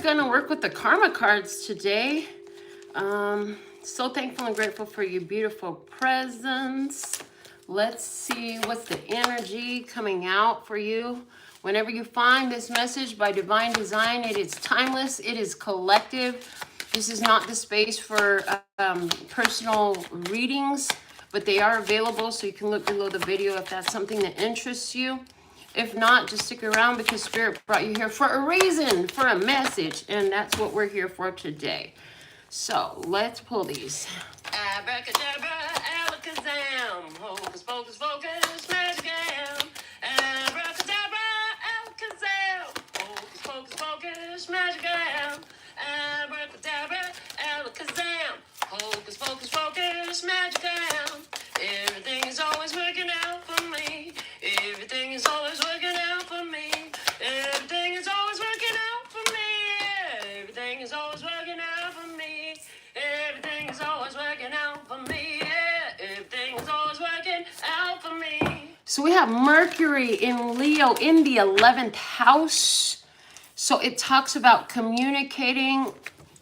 going to work with the karma cards today. So thankful and grateful for your beautiful presence. Let's see what's the energy coming out for you. Whenever you find this message by divine design, it is timeless, it is collective. This is not the space for personal readings, but they are available, so you can look below the video if that's something that interests you. If not, just stick around because Spirit brought you here for a reason, for a message, and that's what we're here for today. So let's pull these. Abracadabra, alakazam, hocus pocus focus, magicam. Abracadabra, alakazam, hocus pocus focus, magicam. Abracadabra, alakazam, hocus pocus focus, magicam. Everything is always working out for me. Everything is always working out for me. Everything is always working out for me. Everything is always working out for me. Everything is always working out for me. Everything is always working out for me. So we have Mercury in Leo in the 11th house. So it talks about communicating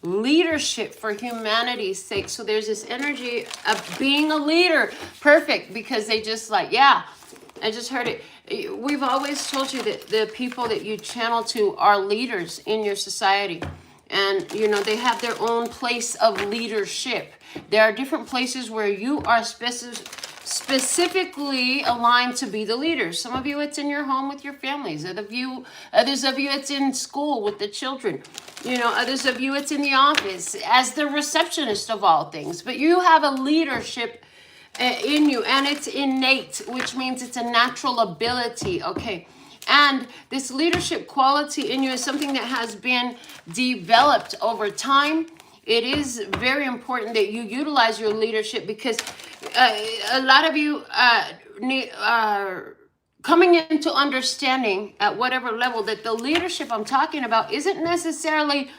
leadership for humanity's sake. So there's this energy of being a leader. Perfect, because they just like, yeah, I just heard it. We've always told you that the people that you channel to are leaders in your society. And, you know, they have their own place of leadership. There are different places where you are specifically aligned to be the leader. Some of you, it's in your home with your families. Others of you, it's in school with the children. You know, others of you, it's in the office as the receptionist of all things. But you have a leadership in you, and it's innate, which means it's a natural ability, okay? And this leadership quality in you is something that has been developed over time. It is very important that you utilize your leadership because a lot of you are coming into understanding at whatever level that the leadership I'm talking about isn't necessarily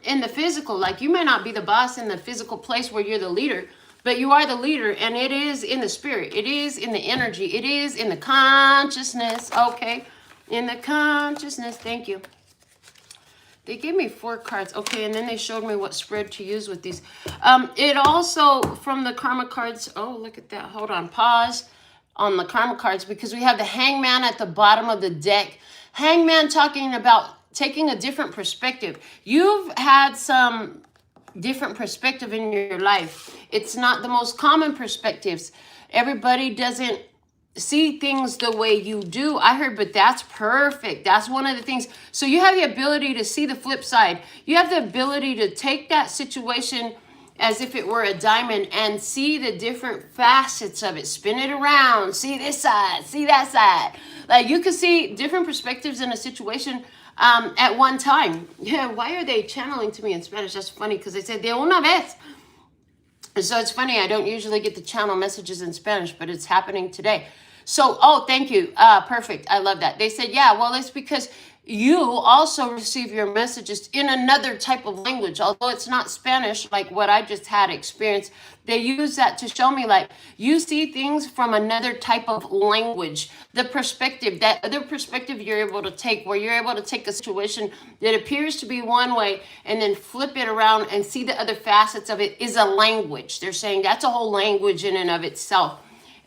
in the physical. Like, you may not be the boss in the physical place where you're the leader, but you are the leader, and it is in the spirit. It is in the energy. It is in the consciousness, okay? In the consciousness, thank you. They gave me 4 cards, okay, and then they showed me what spread to use with these. It also, from the karma cards, oh, look at that. Hold on, pause on the karma cards because we have the hangman at the bottom of the deck. Hangman talking about taking a different perspective. You've had some different perspective in your life. It's not the most common perspectives. Everybody doesn't see things the way you do. I heard, but that's perfect. That's one of the things. So you have the ability to see the flip side. You have the ability to take that situation as if it were a diamond and see the different facets of it. Spin it around. See this side. See that side. Like, you can see different perspectives in a situation at one time. Yeah, why are they channeling to me in Spanish? That's funny because they said de una vez. So it's funny, I don't usually get to channel messages in Spanish, but it's happening today. So, oh, thank you. Perfect. I love that. They said, yeah, well, it's because you also receive your messages in another type of language. Although it's not Spanish, like what I just had experienced, they use that to show me, like, you see things from another type of language. The perspective, that other perspective you're able to take, where you're able to take a situation that appears to be one way and then flip it around and see the other facets of it, is a language. They're saying that's a whole language in and of itself.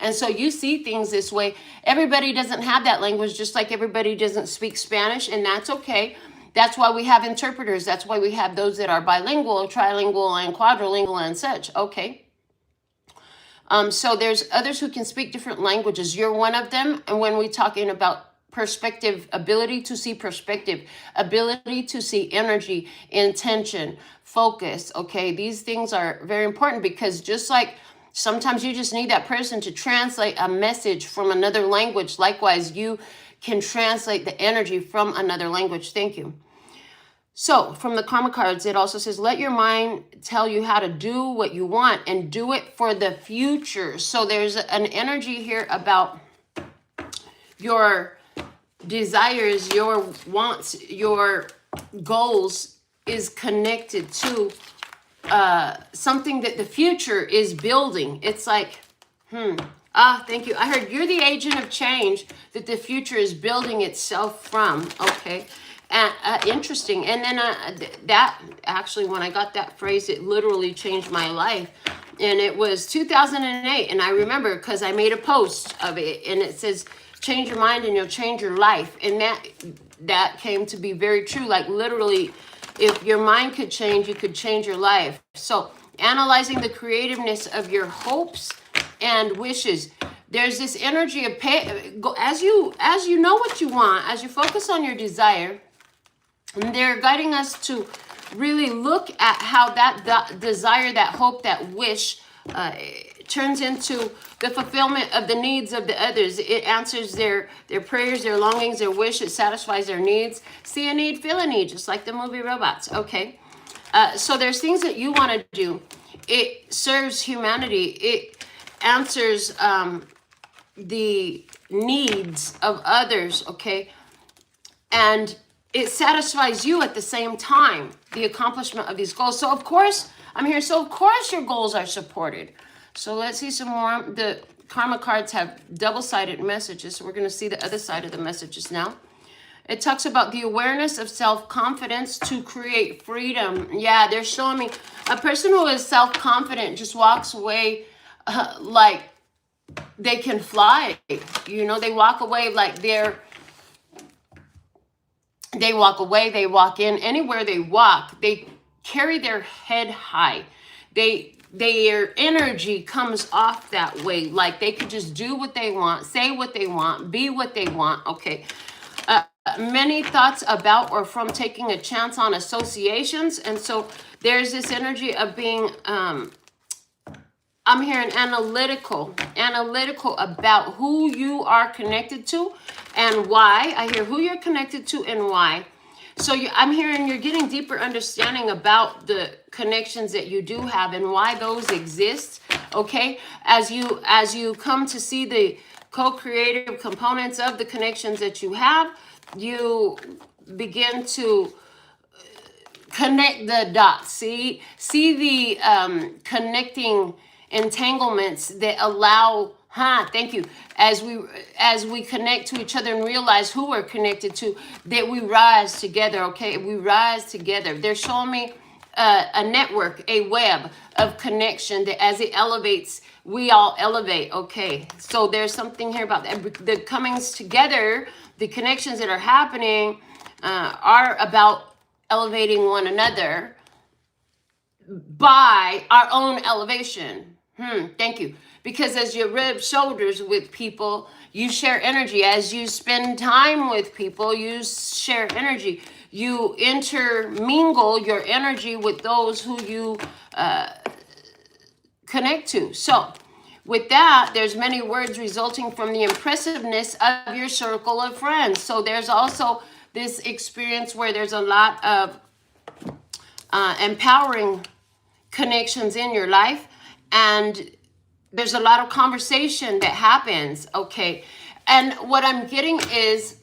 And so you see things this way. Everybody doesn't have that language, just like everybody doesn't speak Spanish, and that's okay. That's why we have interpreters. That's why we have those that are bilingual, trilingual, and quadrilingual and such, okay? So there's others who can speak different languages. You're one of them, and when we're talking about perspective, ability to see perspective, ability to see energy, intention, focus, okay? These things are very important because just like sometimes you just need that person to translate a message from another language. Likewise, you can translate the energy from another language. Thank you. So from the karma cards, it also says, let your mind tell you how to do what you want and do it for the future. So there's an energy here about your desires, your wants, your goals is connected to something that the future is building. It's like, thank you. I heard you're the agent of change that the future is building itself from. Okay. Interesting. And then that actually, when I got that phrase, it literally changed my life. And it was 2008. And I remember because I made a post of it, and it says, change your mind and you'll change your life. And that came to be very true. Like literally, if your mind could change, you could change your life. So analyzing the creativeness of your hopes and wishes. There's this energy of as you know what you want, as you focus on your desire, and they're guiding us to really look at how that desire, that hope, that wish turns into the fulfillment of the needs of the others. It answers their prayers, their longings, their wish. It satisfies their needs. See a need, feel a need, just like the movie Robots. Okay. So there's things that you want to do. It serves humanity. It answers the needs of others. Okay. And it satisfies you at the same time, the accomplishment of these goals. So of course, I'm here. So of course your goals are supported. So let's see some more. The karma cards have double-sided messages. So we're going to see the other side of the messages now. It talks about the awareness of self-confidence to create freedom. Yeah, they're showing me a person who is self-confident just walks away like they can fly. You know, they walk away like they walk away, they walk in, anywhere they walk, they carry their head high. Their energy comes off that way. Like they could just do what they want, say what they want, be what they want. Okay. Many thoughts about or from taking a chance on associations. And so there's this energy of being, I'm hearing analytical about who you are connected to and why. I hear who you're connected to and why. So I'm hearing you're getting deeper understanding about the connections that you do have and why those exist. Okay, as you come to see the co-creative components of the connections that you have, you begin to connect the dots. See the connecting entanglements that allow. Thank you. As we connect to each other and realize who we're connected to, that we rise together. Okay, we rise together. They're showing me a network, a web of connection that as it elevates, we all elevate. Okay, so there's something here about that. The comings together, the connections that are happening are about elevating one another by our own elevation. Thank you. Because as you rub shoulders with people, you share energy. As you spend time with people, you share energy. You intermingle your energy with those who you connect to. So with that, there's many words resulting from the impressiveness of your circle of friends. So there's also this experience where there's a lot of empowering connections in your life, and there's a lot of conversation that happens. Okay. And what I'm getting is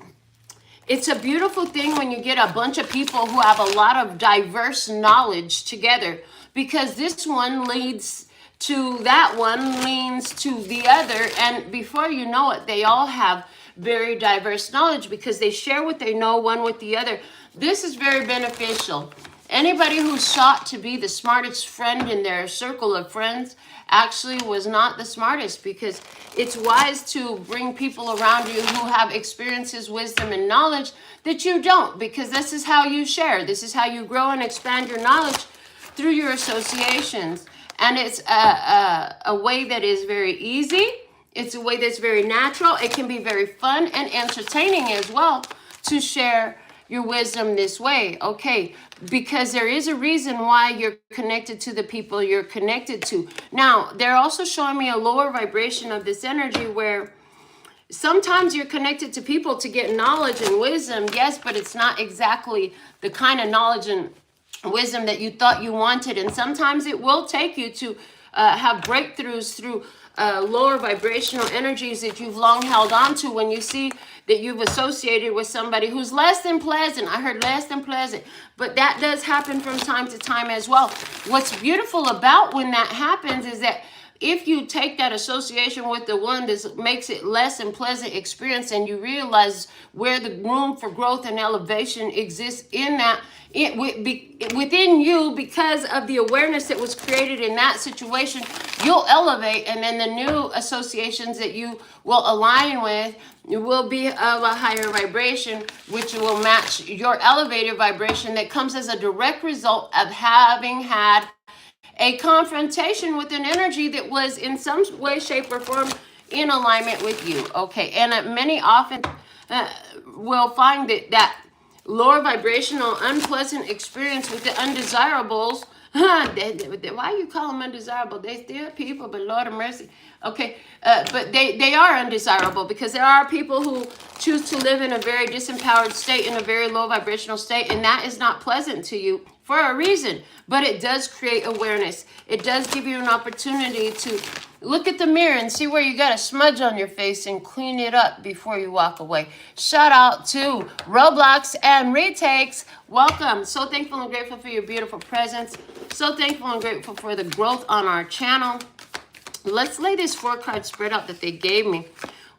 it's a beautiful thing when you get a bunch of people who have a lot of diverse knowledge together, because this one leads to that one, leans to the other. And before you know it, they all have very diverse knowledge because they share what they know one with the other. This is very beneficial. Anybody who's sought to be the smartest friend in their circle of friends actually was not the smartest, because it's wise to bring people around you who have experiences, wisdom, and knowledge that you don't, because this is how you share. This is how you grow and expand your knowledge through your associations. And it's a way that is very easy. It's a way that's very natural. It can be very fun and entertaining as well to share your wisdom this way. Okay, because there is a reason why you're connected to the people you're connected to. Now, they're also showing me a lower vibration of this energy where sometimes you're connected to people to get knowledge and wisdom, yes, but it's not exactly the kind of knowledge and wisdom that you thought you wanted. And sometimes it will take you to have breakthroughs through lower vibrational energies that you've long held on to, when you see that you've associated with somebody who's less than pleasant. I heard less than pleasant, but that does happen from time to time as well. What's beautiful about when that happens is that if you take that association with the one that makes it less and pleasant experience, and you realize where the room for growth and elevation exists in that, within you, because of the awareness that was created in that situation, you'll elevate, and then the new associations that you will align with will be of a higher vibration, which will match your elevated vibration that comes as a direct result of having had a confrontation with an energy that was in some way, shape, or form in alignment with you. Okay, and many often will find that lower vibrational, unpleasant experience with the undesirables. Why you call them undesirable? They still people, but Lord of mercy. Okay, but they are undesirable because there are people who choose to live in a very disempowered state, in a very low vibrational state, and that is not pleasant to you for a reason. But it does create awareness. It does give you an opportunity to look at the mirror and see where you got a smudge on your face and clean it up before you walk away. Shout out to Roblox and Retakes. Welcome. So thankful and grateful for your beautiful presence. So thankful and grateful for the growth on our channel. Let's lay this 4-card spread out that they gave me.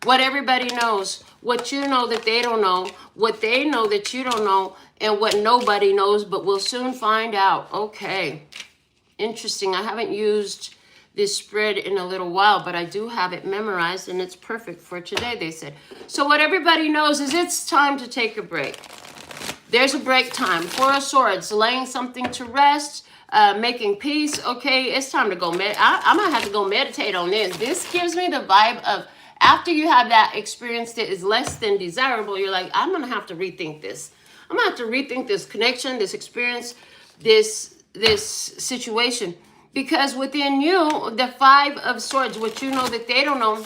What everybody knows, what you know that they don't know, what they know that you don't know, and what nobody knows, but we'll soon find out. Okay. Interesting. I haven't used this spread in a little while, but I do have it memorized, and it's perfect for today, they said. So what everybody knows is it's time to take a break. There's a break time. 4 of Swords, laying something to rest, making peace. Okay, it's time to go. I'm going to have to go meditate on this. This gives me the vibe of after you have that experience that is less than desirable, you're like, I'm going to have to rethink this. I'm going to have to rethink this connection, this experience, this situation. Because within you, the 5 of Swords, what you know that they don't know,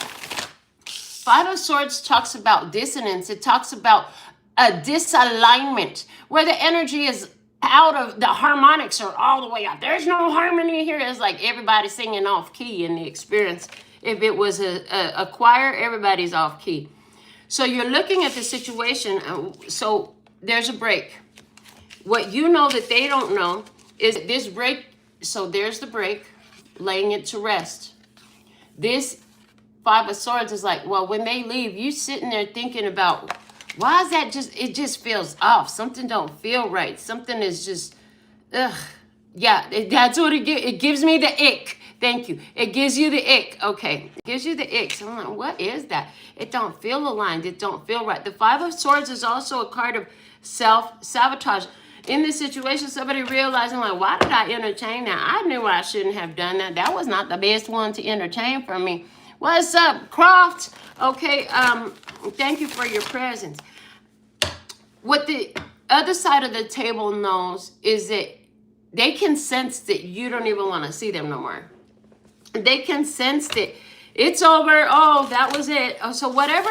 5 of Swords talks about dissonance. It talks about a disalignment where the energy is out of, the harmonics are all the way out. There's no harmony here. It's like everybody singing off key in the experience. If it was a choir, everybody's off key. So you're looking at the situation. So there's a break. What you know that they don't know is this break. So there's the break, laying it to rest. This 5 of Swords is like, well, when they leave, you sitting there thinking about, why is that just, it just feels off. Something don't feel right. Something is just, ugh. Yeah, that's what it gives. It gives me the ick. Thank you. It gives you the ick. Okay. It gives you the ick. So I'm like, what is that? It don't feel aligned. It don't feel right. The 5 of Swords is also a card of self-sabotage. In this situation, somebody realizing, like, why did I entertain that? I knew I shouldn't have done that. That was not the best one to entertain for me. What's up, Croft? Okay, thank you for your presence. What the other side of the table knows is that they can sense that you don't even want to see them no more. They can sense that it's over. Oh, that was it. Oh, so whatever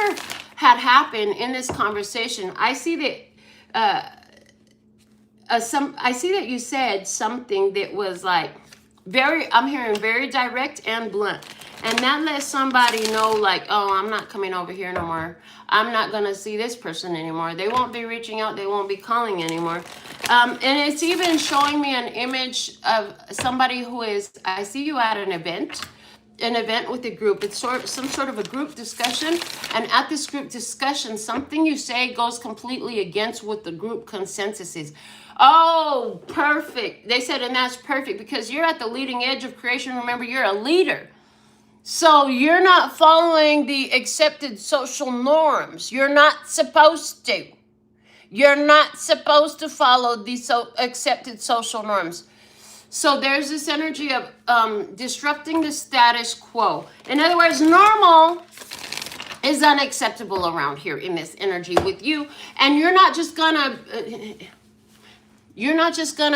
had happened in this conversation, I see that I see that you said something that was like I'm hearing very direct and blunt. And that lets somebody know, like, oh, I'm not coming over here no more. I'm not going to see this person anymore. They won't be reaching out. They won't be calling anymore. And it's even showing me an image of somebody who is, I see you at an event with a group. It's some sort of a group discussion. And at this group discussion, something you say goes completely against what the group consensus is. Oh, perfect. They said, and that's perfect because you're at the leading edge of creation. Remember, you're a leader. So you're not following the accepted social norms. You're not supposed to. You're not supposed to follow the accepted social norms. So there's this energy of disrupting the status quo. In other words, normal is unacceptable around here in this energy with you. And you're not just gonna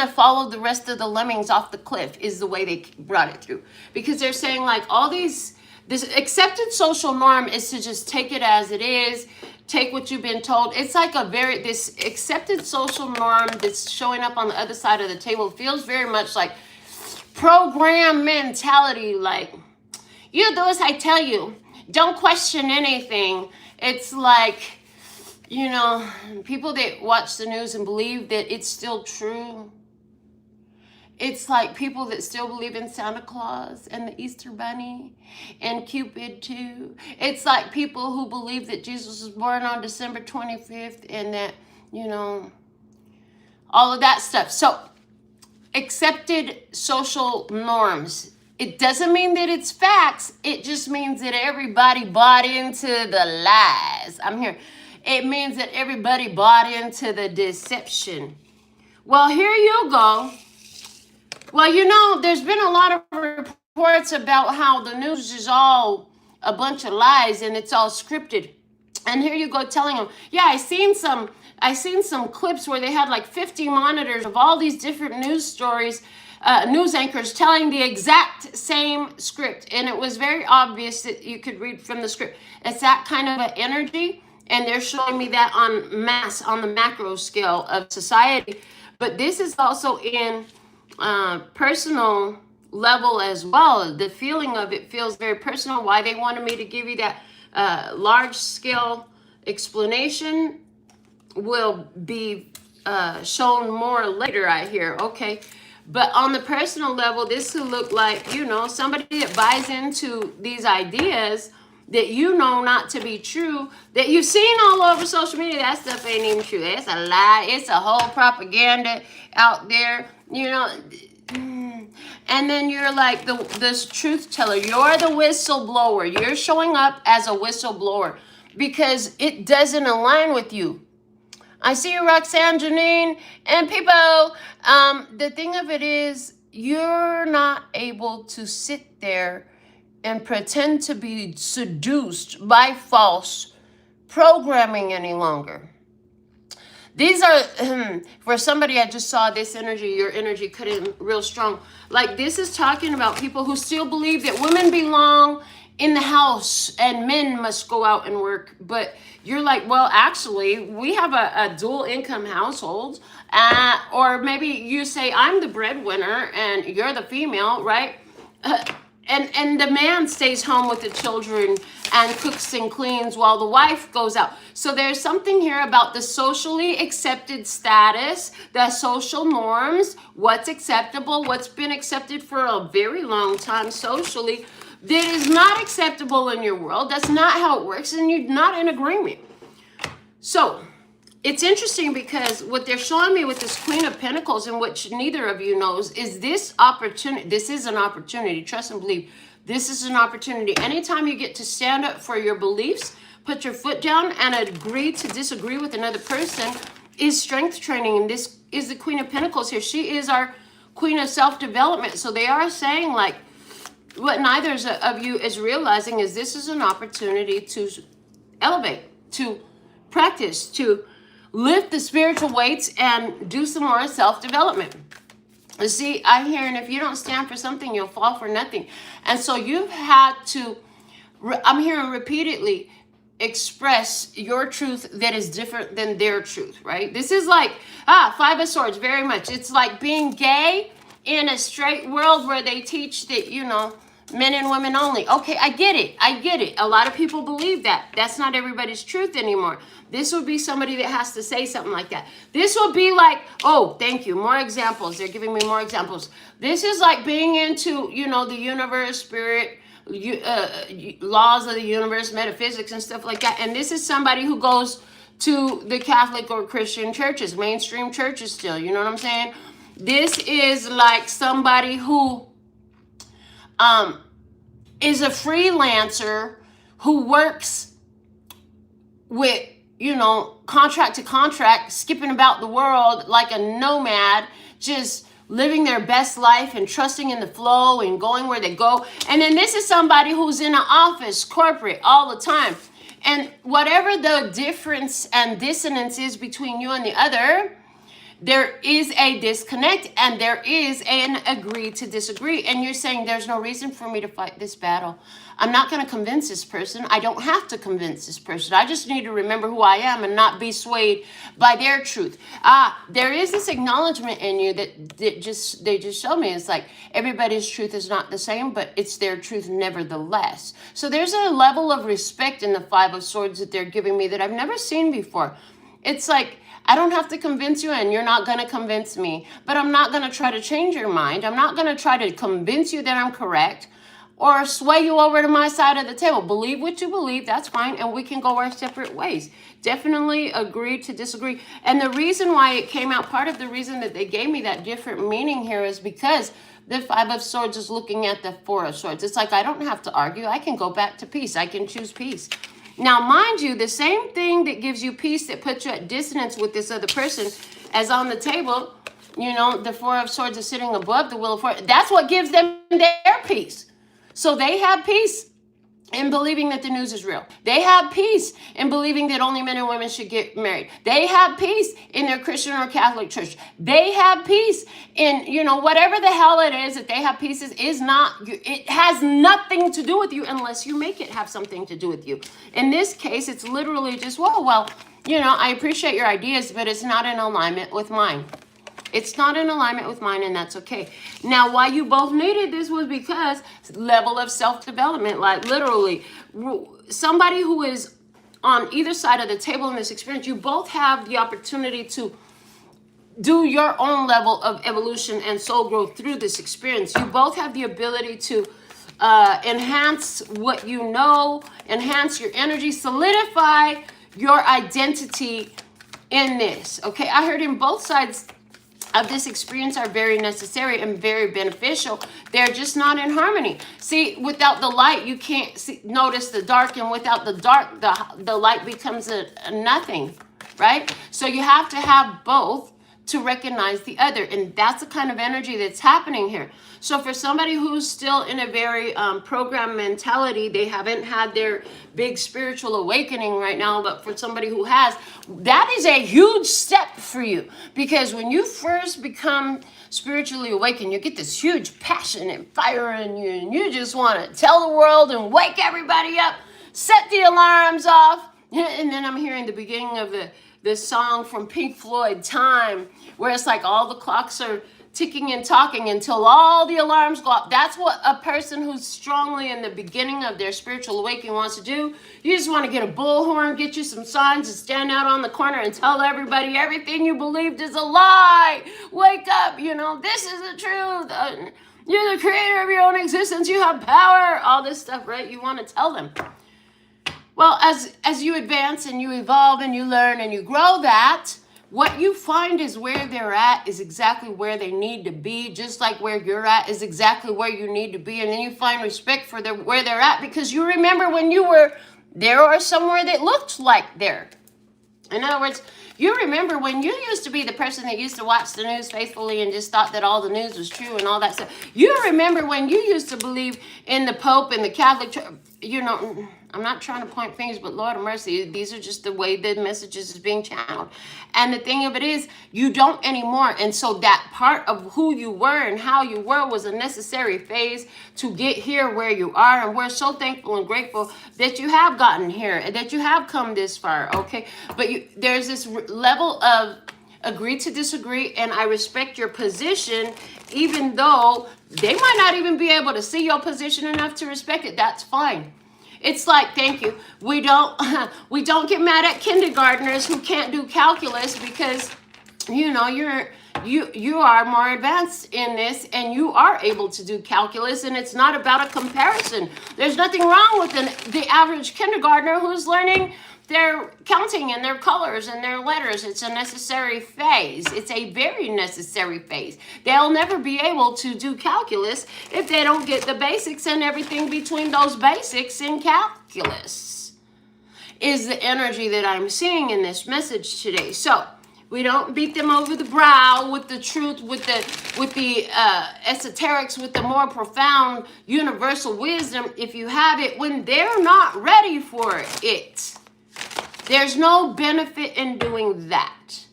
follow the rest of the lemmings off the cliff is the way they brought it through. Because they're saying, like, this accepted social norm is to just take it as it is, take what you've been told. It's like this accepted social norm that's showing up on the other side of the table feels very much like program mentality. Like, you do as I tell you. Don't question anything. It's like, you know, people that watch the news and believe that it's still true. It's like people that still believe in Santa Claus and the Easter Bunny and Cupid too. It's like people who believe that Jesus was born on December 25th and that, you know, all of that stuff. So accepted social norms. It doesn't mean that it's facts. It just means that everybody bought into the lies. I'm here. It means that everybody bought into the deception. Well, here you go. Well, you know, there's been a lot of reports about how the news is all a bunch of lies and it's all scripted. And here you go telling them, yeah, I seen some clips where they had like 50 monitors of all these different news stories, news anchors telling the exact same script. And it was very obvious that you could read from the script. It's that kind of an energy. And they're showing me that on the macro scale of society. But this is also in personal level as well. The feeling of it feels very personal. Why they wanted me to give you that large scale explanation will be shown more later, I hear. Okay. But on the personal level, this could look like, you know, somebody that buys into these ideas that you know not to be true, that you've seen all over social media. That stuff ain't even true. It's a lie. It's a whole propaganda out there, you know. And then you're like this truth teller. You're the whistleblower. You're showing up as a whistleblower because it doesn't align with you. I see you, Roxanne, Janine, and people. The thing of it is, you're not able to sit there and pretend to be seduced by false programming any longer. These are, for somebody, I just saw this energy, your energy cut in real strong. Like this is talking about people who still believe that women belong in the house and men must go out and work. But you're like, well, actually, we have a dual income household. Or maybe you say, I'm the breadwinner and you're the female, right? And the man stays home with the children and cooks and cleans while the wife goes out. So there's something here about the socially accepted status, the social norms, what's acceptable, what's been accepted for a very long time socially, that is not acceptable in your world. That's not how it works, and you're not in agreement. So it's interesting because what they're showing me with this Queen of Pentacles, and which neither of you knows, is this opportunity. This is an opportunity. Trust and believe. This is an opportunity. Anytime you get to stand up for your beliefs, put your foot down, and agree to disagree with another person is strength training. And this is the Queen of Pentacles here. She is our Queen of self-development. So they are saying, like, what neither of you is realizing is this is an opportunity to elevate, to practice, to lift the spiritual weights and do some more self-development. You see, I'm hearing if you don't stand for something, you'll fall for nothing. And so you've had to, I'm hearing repeatedly, express your truth that is different than their truth, right? This is like, Five of Swords, very much. It's like being gay in a straight world where they teach that, you know, men and women only. Okay, I get it. I get it. A lot of people believe that. That's not everybody's truth anymore. This would be somebody that has to say something like that. This would be like, oh, thank you. More examples. They're giving me more examples. This is like being into, you know, the universe, spirit, laws of the universe, metaphysics and stuff like that. And this is somebody who goes to the Catholic or Christian churches, mainstream churches still. You know what I'm saying? This is like somebody who is a freelancer who works with, you know, contract to contract, skipping about the world like a nomad, just living their best life and trusting in the flow and going where they go. And then this is somebody who's in an office, corporate, all the time. And whatever the difference and dissonance is between you and the other, there is a disconnect and there is an agree to disagree. And you're saying there's no reason for me to fight this battle. I'm not going to convince this person. I don't have to convince this person. I just need to remember who I am and not be swayed by their truth. There is this acknowledgement in you that they just show me. It's like everybody's truth is not the same, but it's their truth nevertheless. So there's a level of respect in the Five of Swords that they're giving me that I've never seen before. It's like, I don't have to convince you, and you're not going to convince me. But I'm not going to try to change your mind. I'm not going to try to convince you that I'm correct or sway you over to my side of the table. Believe what you believe, that's fine, and we can go our separate ways. Definitely agree to disagree. And the reason why it came out, part of the reason that they gave me that different meaning here is because the Five of Swords is looking at the Four of Swords. It's like, I don't have to argue. I can go back to peace. I can choose peace. Now, mind you, the same thing that gives you peace, that puts you at dissonance with this other person, as on the table, you know, the Four of Swords is sitting above the Wheel of Fortune. That's what gives them their peace. So they have peace in believing that the news is real. They have peace in believing that only men and women should get married. They have peace in their Christian or Catholic church. They have peace in, you know, whatever the hell it is that they have peace is not, it has nothing to do with you unless you make it have something to do with you. In this case, it's literally just, well, you know, I appreciate your ideas, but it's not in alignment with mine. It's not in alignment with mine, and that's okay. Now, why you both needed this was because level of self-development, like literally somebody who is on either side of the table in this experience, you both have the opportunity to do your own level of evolution and soul growth through this experience. You both have the ability to enhance what you know, enhance your energy, solidify your identity in this. Okay, I heard in both sides of this experience are very necessary and very beneficial. They're just not in harmony. See, without the light, you can't notice the dark, and without the dark, the light becomes a nothing, right? So you have to have both to recognize the other, and that's the kind of energy that's happening here. So for somebody who's still in a very program mentality, they haven't had their big spiritual awakening right now, but for somebody who has, that is a huge step for you, because when you first become spiritually awakened, you get this huge passion and fire in you, and you just want to tell the world and wake everybody up, set the alarms off. And then I'm hearing the beginning of this song from Pink Floyd, Time, where it's like all the clocks are ticking and talking until all the alarms go off. That's what a person who's strongly in the beginning of their spiritual awakening wants to do. You just want to get a bullhorn, get you some signs, and stand out on the corner and tell everybody everything you believed is a lie. Wake up, you know, this is the truth. You're the creator of your own existence. You have power. All this stuff, right? You want to tell them. Well, as you advance and you evolve and you learn and you grow that, what you find is where they're at is exactly where they need to be, just like where you're at is exactly where you need to be. And then you find respect for where they're at, because you remember when you were there or somewhere that looked like there. In other words, you remember when you used to be the person that used to watch the news faithfully and just thought that all the news was true and all that stuff. You remember when you used to believe in the Pope and the Catholic Church. You know, I'm not trying to point fingers, but Lord of mercy, these are just the way the messages is being channeled. And the thing of it is, you don't anymore. And so that part of who you were and how you were was a necessary phase to get here where you are. And we're so thankful and grateful that you have gotten here and that you have come this far, okay? But there's this level of agree to disagree, and I respect your position, even though they might not even be able to see your position enough to respect it. That's fine. It's like, thank you. We don't get mad at kindergartners who can't do calculus, because you know you are more advanced in this and you are able to do calculus, and it's not about a comparison. There's nothing wrong with the average kindergartner who's learning their counting and their colors and their letters. It's a necessary phase. It's a very necessary phase. They'll never be able to do calculus if they don't get the basics, and everything between those basics in calculus is the energy that I'm seeing in this message today. So we don't beat them over the brow with the truth, with the esoterics, with the more profound universal wisdom, if you have it, when they're not ready for it. There's no benefit in doing that.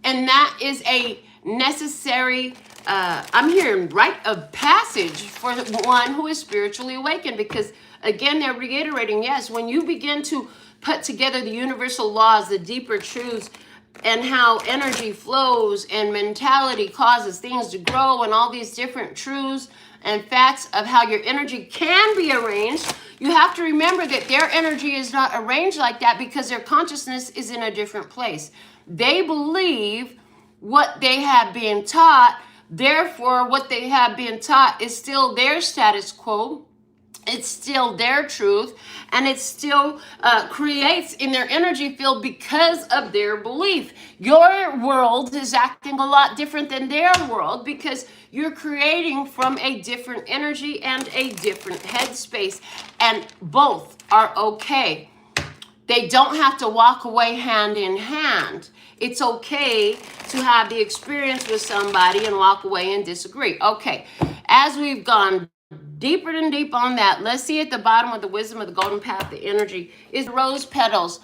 And that is a necessary, I'm hearing rite of passage for one who is spiritually awakened, because again, they're reiterating, yes, when you begin to put together the universal laws, the deeper truths, and how energy flows and mentality causes things to grow, and all these different truths and facts of how your energy can be arranged, you have to remember that their energy is not arranged like that because their consciousness is in a different place. They believe what they have been taught. Therefore, what they have been taught is still their status quo. It's still their truth, and it still creates in their energy field because of their belief. Your world is acting a lot different than their world because you're creating from a different energy and a different headspace, and both are okay. They don't have to walk away hand in hand. It's okay to have the experience with somebody and walk away and disagree. Okay, as we've gone deeper and deep on that, let's see at the bottom of the wisdom of the golden path, the energy is rose petals.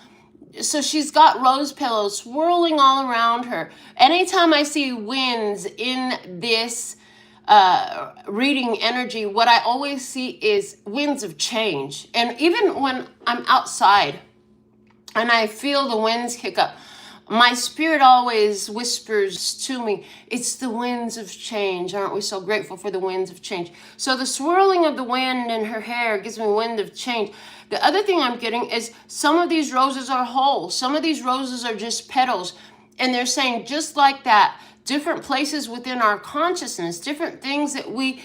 So she's got rose petals swirling all around her. Anytime I see winds in this reading energy, what I always see is winds of change. And even when I'm outside and I feel the winds kick up, my spirit always whispers to me, it's the winds of change. Aren't we so grateful for the winds of change? So the swirling of the wind in her hair gives me wind of change. The other thing I'm getting is some of these roses are whole. Some of these roses are just petals. And they're saying just like that, different places within our consciousness, different things that we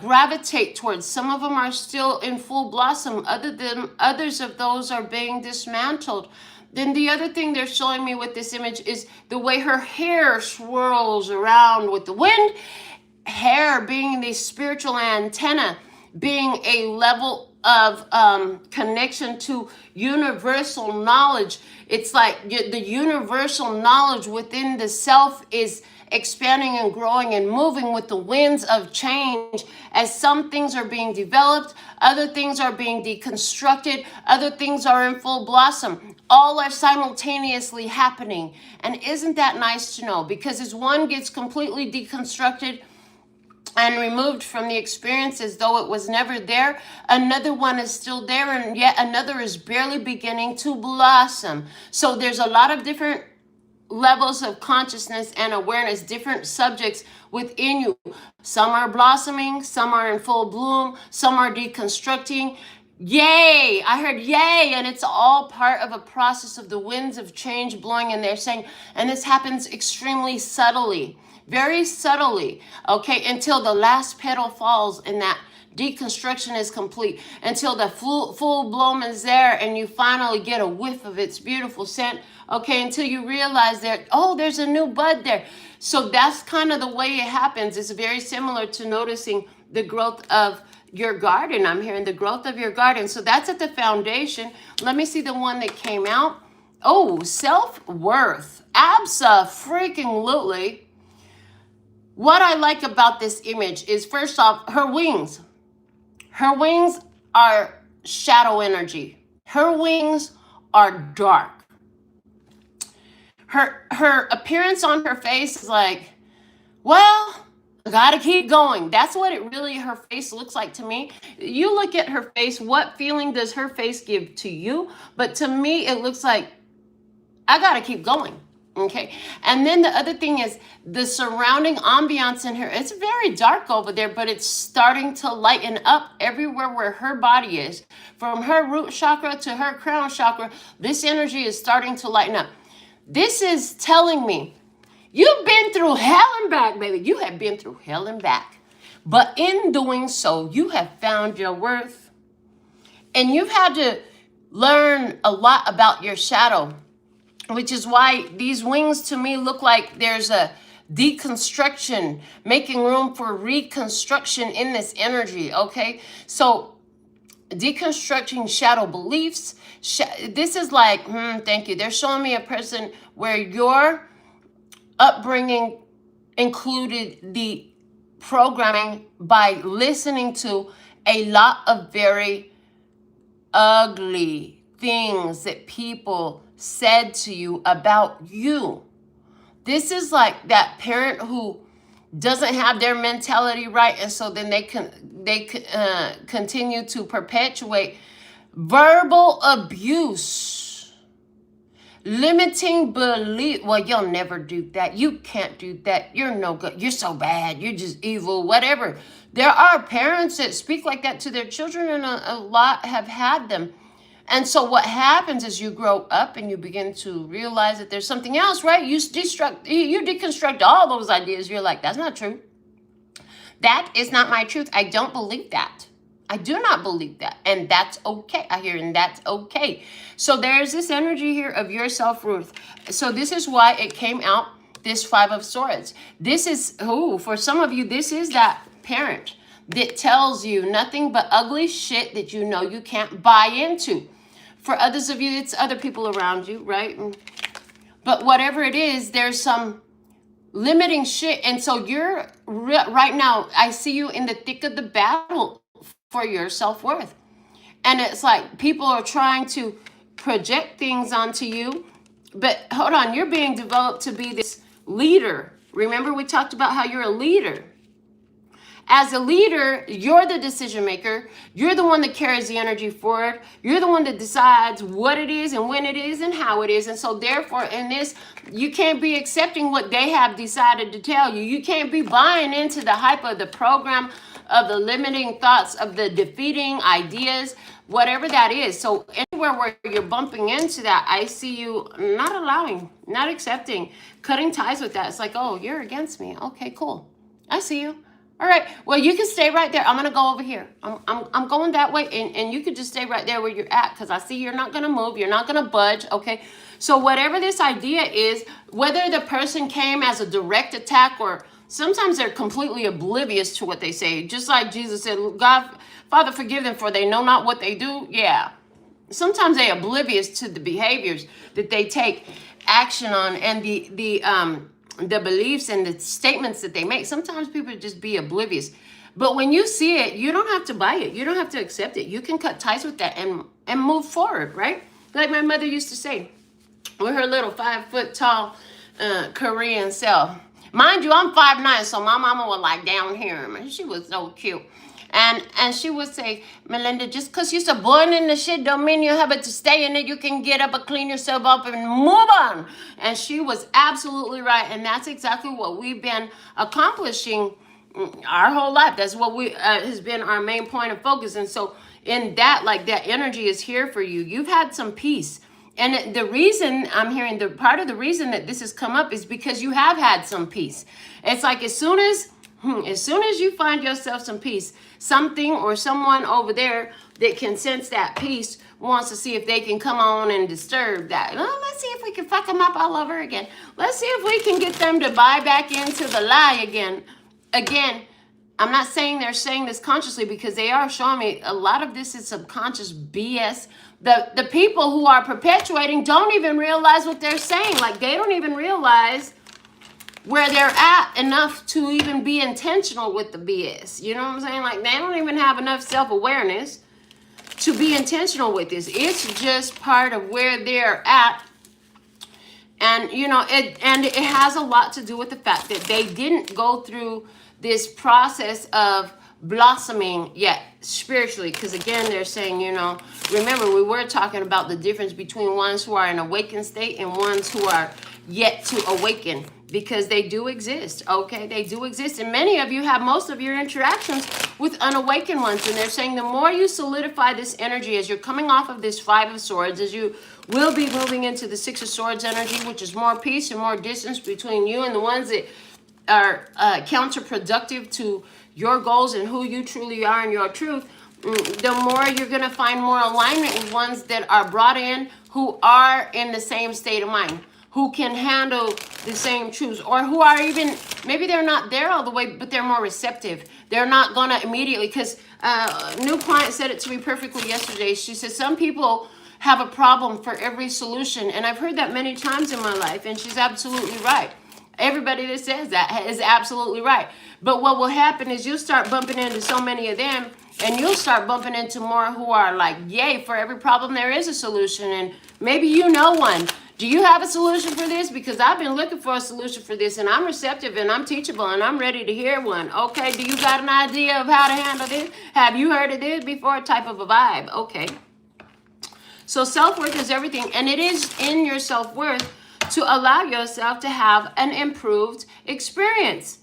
gravitate towards. Some of them are still in full blossom. Others of those are being dismantled. Then the other thing they're showing me with this image is the way her hair swirls around with the wind. Hair being the spiritual antenna, being a level of connection to universal knowledge. It's like the universal knowledge within the self is expanding and growing and moving with the winds of change as some things are being developed, other things are being deconstructed, other things are in full blossom. All are simultaneously happening. And isn't that nice to know? Because as one gets completely deconstructed and removed from the experience as though it was never there, another one is still there, and yet another is barely beginning to blossom. So there's a lot of different levels of consciousness and awareness, different subjects within you. Some are blossoming, some are in full bloom, some are deconstructing. Yay! I heard yay, and it's all part of a process of the winds of change blowing, and they're saying, and this happens extremely subtly, very subtly, okay, until the last petal falls and that deconstruction is complete, until the full bloom is there and you finally get a whiff of its beautiful scent, okay, until you realize that, oh, there's a new bud there. So that's kind of the way it happens. It's very similar to noticing the growth of your garden. I'm hearing the growth of your garden. So that's at the foundation. Let me see the one that came out. Oh, self-worth. Abso-freaking-lutely. What I like about this image is, first off, her wings. Her wings are shadow energy. Her wings are dark. Her appearance on her face is like, well, I gotta keep going. That's what it really, her face looks like to me. You look at her face, what feeling does her face give to you? But to me, it looks like, I gotta keep going. Okay. And then the other thing is the surrounding ambiance in her. It's very dark over there, but it's starting to lighten up everywhere where her body is. From her root chakra to her crown chakra, this energy is starting to lighten up. This is telling me you've been through hell and back, baby. You have been through hell and back. But in doing so, you have found your worth. And you've had to learn a lot about your shadow, which is why these wings to me look like there's a deconstruction, making room for reconstruction in this energy, okay? So deconstructing shadow beliefs. This is like, thank you. They're showing me a person where your upbringing included the programming by listening to a lot of very ugly things that people said to you about you. This is like that parent who doesn't have their mentality right, and so then they continue to perpetuate verbal abuse, limiting belief. Well, you'll never do that. You can't do that. You're no good. You're so bad. You're just evil, whatever. There are parents that speak like that to their children, and a lot have had them. And so what happens is you grow up and you begin to realize that there's something else, right? You deconstruct all those ideas. You're like, that's not true. That is not my truth. I don't believe that. I do not believe that. And that's okay. I hear, and that's okay. So there's this energy here of your self-worth. So this is why it came out, this Five of Swords. This is, for some of you, this is that parent that tells you nothing but ugly shit that you know you can't buy into. For others of you, it's other people around you, right? But whatever it is, there's some limiting shit. And so you're right now, I see you in the thick of the battle for your self-worth. And it's like people are trying to project things onto you. But hold on, you're being developed to be this leader. Remember, we talked about how you're a leader. As a leader, you're the decision maker. You're the one that carries the energy forward. You're the one that decides what it is and when it is and how it is. And so therefore, in this, you can't be accepting what they have decided to tell you. You can't be buying into the hype of the program, of the limiting thoughts, of the defeating ideas, whatever that is. So anywhere where you're bumping into that, I see you not allowing, not accepting, cutting ties with that. It's like, oh, you're against me. Okay, cool. I see you. All right, well, you can stay right there. I'm going to go over here. I'm going that way, and you can just stay right there where you're at, because I see you're not going to move. You're not going to budge, okay? So whatever this idea is, whether the person came as a direct attack or sometimes they're completely oblivious to what they say, just like Jesus said, God, Father, forgive them for they know not what they do. Yeah, sometimes they're oblivious to the behaviors that they take action on and the beliefs and the statements that they make. Sometimes people just be oblivious. But when you see it, you don't have to buy it. You don't have to accept it. You can cut ties with that and move forward, right? Like my mother used to say, with her little 5 foot tall Korean self. Mind you, I'm 5'9", so my mama was like down here. She was so cute. And she would say, Melinda, just because you're so born in the shit don't mean you have to stay in it. You can get up and clean yourself up and move on. And she was absolutely right. And that's exactly what we've been accomplishing our whole life. That's what has been our main point of focus. And so in that, like, that energy is here for you. You've had some peace. And the reason I'm hearing, part of the reason that this has come up is because you have had some peace. It's like as soon as you find yourself some peace, something or someone over there that can sense that peace wants to see if they can come on and disturb that. Well, let's see if we can fuck them up all over again. Let's see if we can get them to buy back into the lie again. Again, I'm not saying they're saying this consciously, because they are showing me a lot of this is subconscious BS. The people who are perpetuating don't even realize what they're saying. Like, they don't even realize where they're at enough to even be intentional with the BS. You know what I'm saying? Like, they don't even have enough self-awareness to be intentional with this. It's just part of where they're at. And, you know, it has a lot to do with the fact that they didn't go through this process of blossoming yet spiritually. Because again, they're saying, you know, remember, we were talking about the difference between ones who are in awakened state and ones who are yet to awaken, because they do exist. Okay, they do exist, and many of you have most of your interactions with unawakened ones. And they're saying the more you solidify this energy as you're coming off of this 5 of Swords, as you will be moving into the 6 of Swords energy, which is more peace and more distance between you and the ones that are counterproductive to your goals and who you truly are and your truth, the more you're going to find more alignment with ones that are brought in who are in the same state of mind, who can handle the same truths, or who are even, maybe they're not there all the way, but they're more receptive. They're not going to immediately, because a new client said it to me perfectly yesterday. She said, some people have a problem for every solution. And I've heard that many times in my life, and she's absolutely right. Everybody that says that is absolutely right. But what will happen is you'll start bumping into so many of them, and you'll start bumping into more who are like, yay, for every problem there is a solution. And maybe you know one. Do you have a solution for this? Because I've been looking for a solution for this, and I'm receptive, and I'm teachable, and I'm ready to hear one. Okay, do you got an idea of how to handle this? Have you heard of this before? Type of a vibe. Okay. So self-worth is everything, and it is in your self-worth to allow yourself to have an improved experience.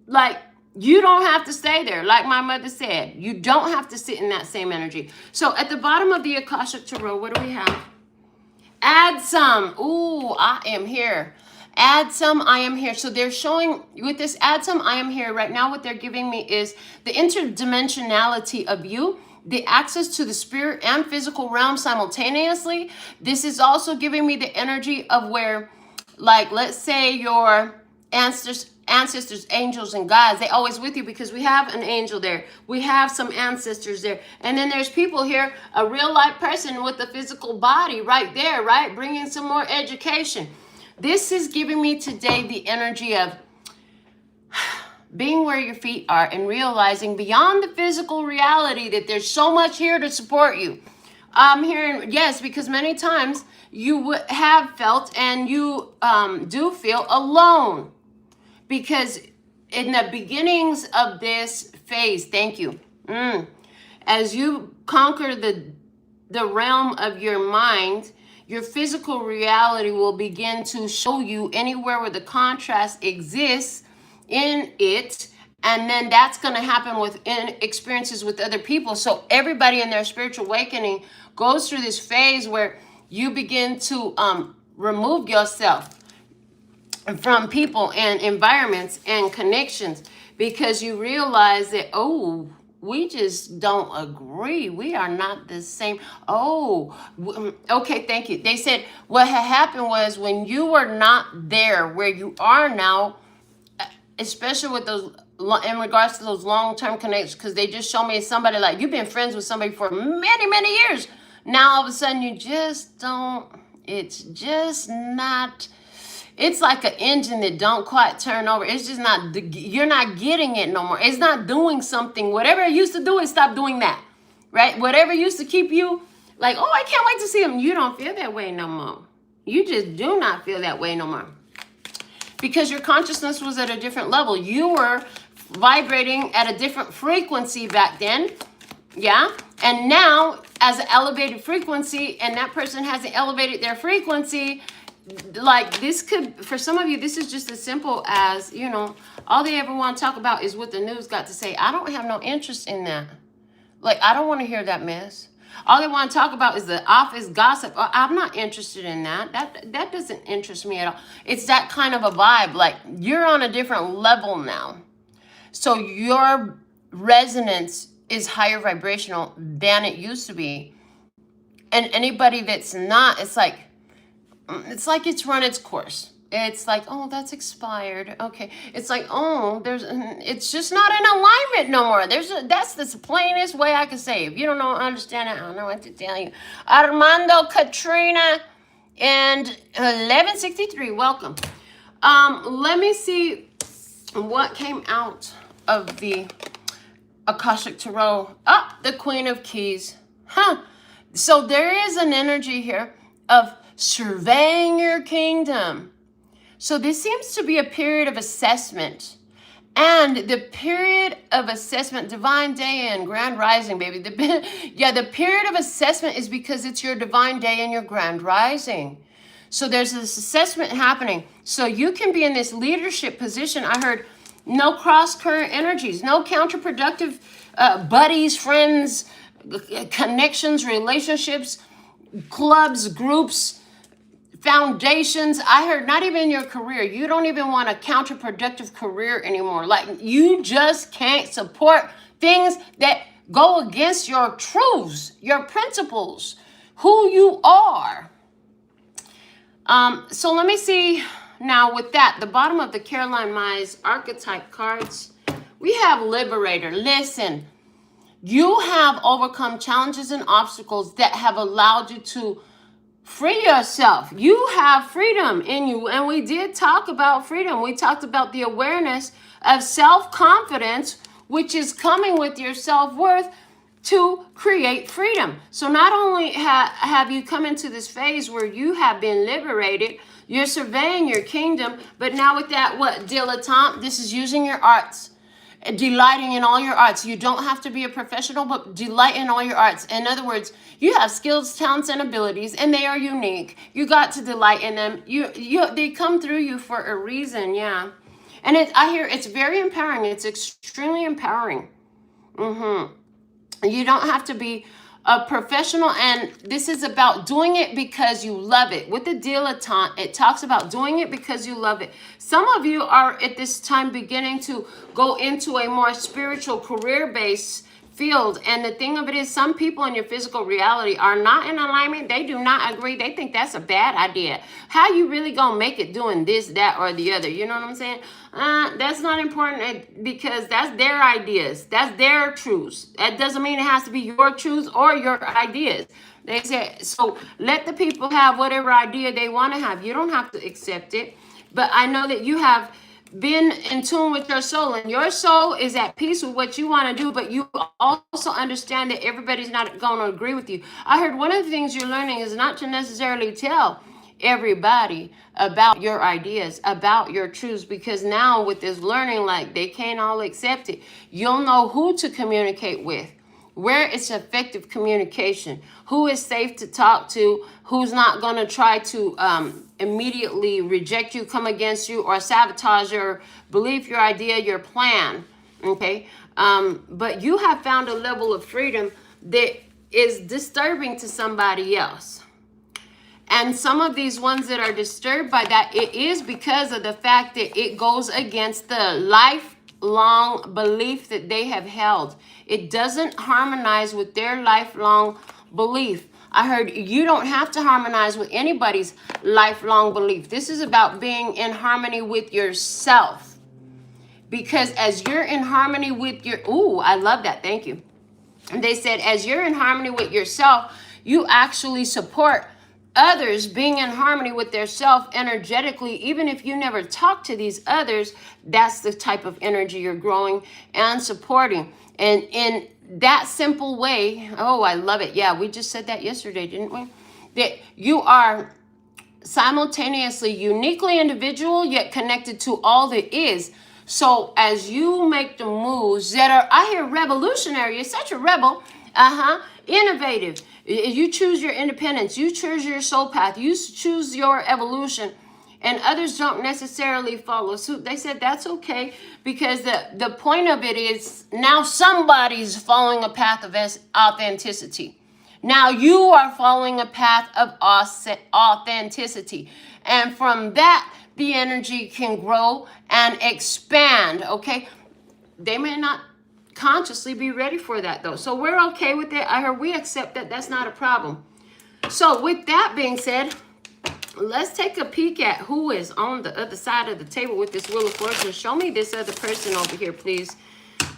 Like, You don't have to stay there. Like my mother said, you don't have to sit in that same energy. So at the bottom of the Akashic Tarot, what do we have? Add some. Ooh, I am here. Add some, I am here. So they're showing with this add some, I am here. Right now what they're giving me is the interdimensionality of you, the access to the spirit and physical realm simultaneously. This is also giving me the energy of where, like, let's say your ancestors, angels, and gods, they always with you, because we have an angel there. We have some ancestors there. And then there's people here, a real life person with a physical body right there, right? Bringing some more education. This is giving me today the energy of being where your feet are and realizing beyond the physical reality that there's so much here to support you. I'm hearing, yes, because many times you would have felt and you do feel alone. Because in the beginnings of this phase, thank you, as you conquer the realm of your mind, your physical reality will begin to show you anywhere where the contrast exists in it. And then that's going to happen within experiences with other people. So everybody in their spiritual awakening goes through this phase where you begin to remove yourself from people and environments and connections, because you realize that, oh, we just don't agree. We are not the same. Oh, okay, thank you. They said what had happened was when you were not there where you are now, especially with those, in regards to those long-term connections, because they just show me somebody like you've been friends with somebody for many, many years. Now all of a sudden you just don't, it's just not, it's like an engine that don't quite turn over. It's just not, you're not getting it no more. It's not doing something. Whatever it used to do, it stopped doing that, right? Whatever used to keep you like, oh, I can't wait to see him. You don't feel that way no more. You just do not feel that way no more. Because your consciousness was at a different level. You were vibrating at a different frequency back then, yeah? And now, as an elevated frequency, and that person hasn't elevated their frequency, like this could, for some of you, this is just as simple as, you know, all they ever want to talk about is what the news got to say. I don't have no interest in that. Like, I don't want to hear that mess. All they want to talk about is the office gossip. I'm not interested in that. That doesn't interest me at all. It's that kind of a vibe. Like, you're on a different level now. So your resonance is higher vibrational than it used to be. And anybody that's not, it's like it's run its course. It's like, oh, that's expired. Okay. It's like, oh, it's just not in alignment no more. That's the plainest way I can say. If you don't know, understand it, I don't know what to tell you. Armando, Katrina, and 1163, welcome. Let me see what came out of the Akashic Tarot. The Queen of Keys. So there is an energy here of surveying your kingdom. So this seems to be a period of assessment. And the period of assessment, divine day and grand rising, baby. The period of assessment is because it's your divine day and your grand rising. So there's this assessment happening. So you can be in this leadership position. I heard no cross-current energies, no counterproductive buddies, friends, connections, relationships, clubs, groups, foundations. I heard not even in your career. You don't even want a counterproductive career anymore. Like, you just can't support things that go against your truths, your principles, who you are. So let me see now with that, the bottom of the Caroline Myers archetype cards, we have Liberator. Listen, you have overcome challenges and obstacles that have allowed you to free yourself. You have freedom in you. And we did talk about freedom. We talked about the awareness of self-confidence, which is coming with your self-worth to create freedom. So not only have you come into this phase where you have been liberated, you're surveying your kingdom, but now with that, what? Dilettante, this is using your arts. Delighting in all your arts. You don't have to be a professional, but delight in all your arts. In other words, you have skills, talents, and abilities, and they are unique. You got to delight in them. They come through you for a reason, yeah. And I hear it's very empowering. It's extremely empowering. You don't have to be a professional, and this is about doing it because you love it. With the dilettante, it talks about doing it because you love it. Some of you are at this time beginning to go into a more spiritual career-based field, and the thing of it is, some people in your physical reality are not in alignment. They do not agree. They think that's a bad idea. How you really gonna make it doing this, that, or the other? You know what I'm saying? That's not important, because that's their ideas. That's their truths. That doesn't mean it has to be your truths or your ideas. They say, so let the people have whatever idea they want to have. You don't have to accept it. But I know that you have been in tune with your soul, and your soul is at peace with what you want to do, but you also understand that everybody's not going to agree with you. I heard one of the things you're learning is not to necessarily tell everybody about your ideas, about your truths, because now with this learning, like, they can't all accept it. You'll know who to communicate with, where it's effective communication, who is safe to talk to, who's not going to try to immediately reject you, come against you, or sabotage your belief, your idea, your plan. Okay. But you have found a level of freedom that is disturbing to somebody else. And some of these ones that are disturbed by that, it is because of the fact that it goes against the lifelong belief that they have held. It doesn't harmonize with their lifelong belief. I heard you don't have to harmonize with anybody's lifelong belief. This is about being in harmony with yourself. Because as you're in harmony with your, ooh, I love that. Thank you. And they said, as you're in harmony with yourself, you actually support others being in harmony with their self energetically. Even if you never talk to these others, that's the type of energy you're growing and supporting. And in that simple way, oh, I love it. Yeah, we just said that yesterday, didn't we? That you are simultaneously uniquely individual, yet connected to all that is. So as you make the moves that are, I hear revolutionary, you're such a rebel, innovative. You choose your independence, you choose your soul path, you choose your evolution, and others don't necessarily follow suit. They said that's okay, because the point of it is now somebody's following a path of authenticity. Now you are following a path of authenticity. And from that, the energy can grow and expand, okay? They may not consciously be ready for that, though. So we're okay with it. I heard we accept that. That's not a problem. So with that being said, let's take a peek at who is on the other side of the table with this Wheel of Fortune. Show me this other person over here, please.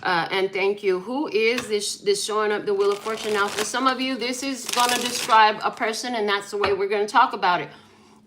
And thank you. Who is this showing up the Wheel of Fortune? Now, for some of you, this is going to describe a person, and that's the way we're going to talk about it.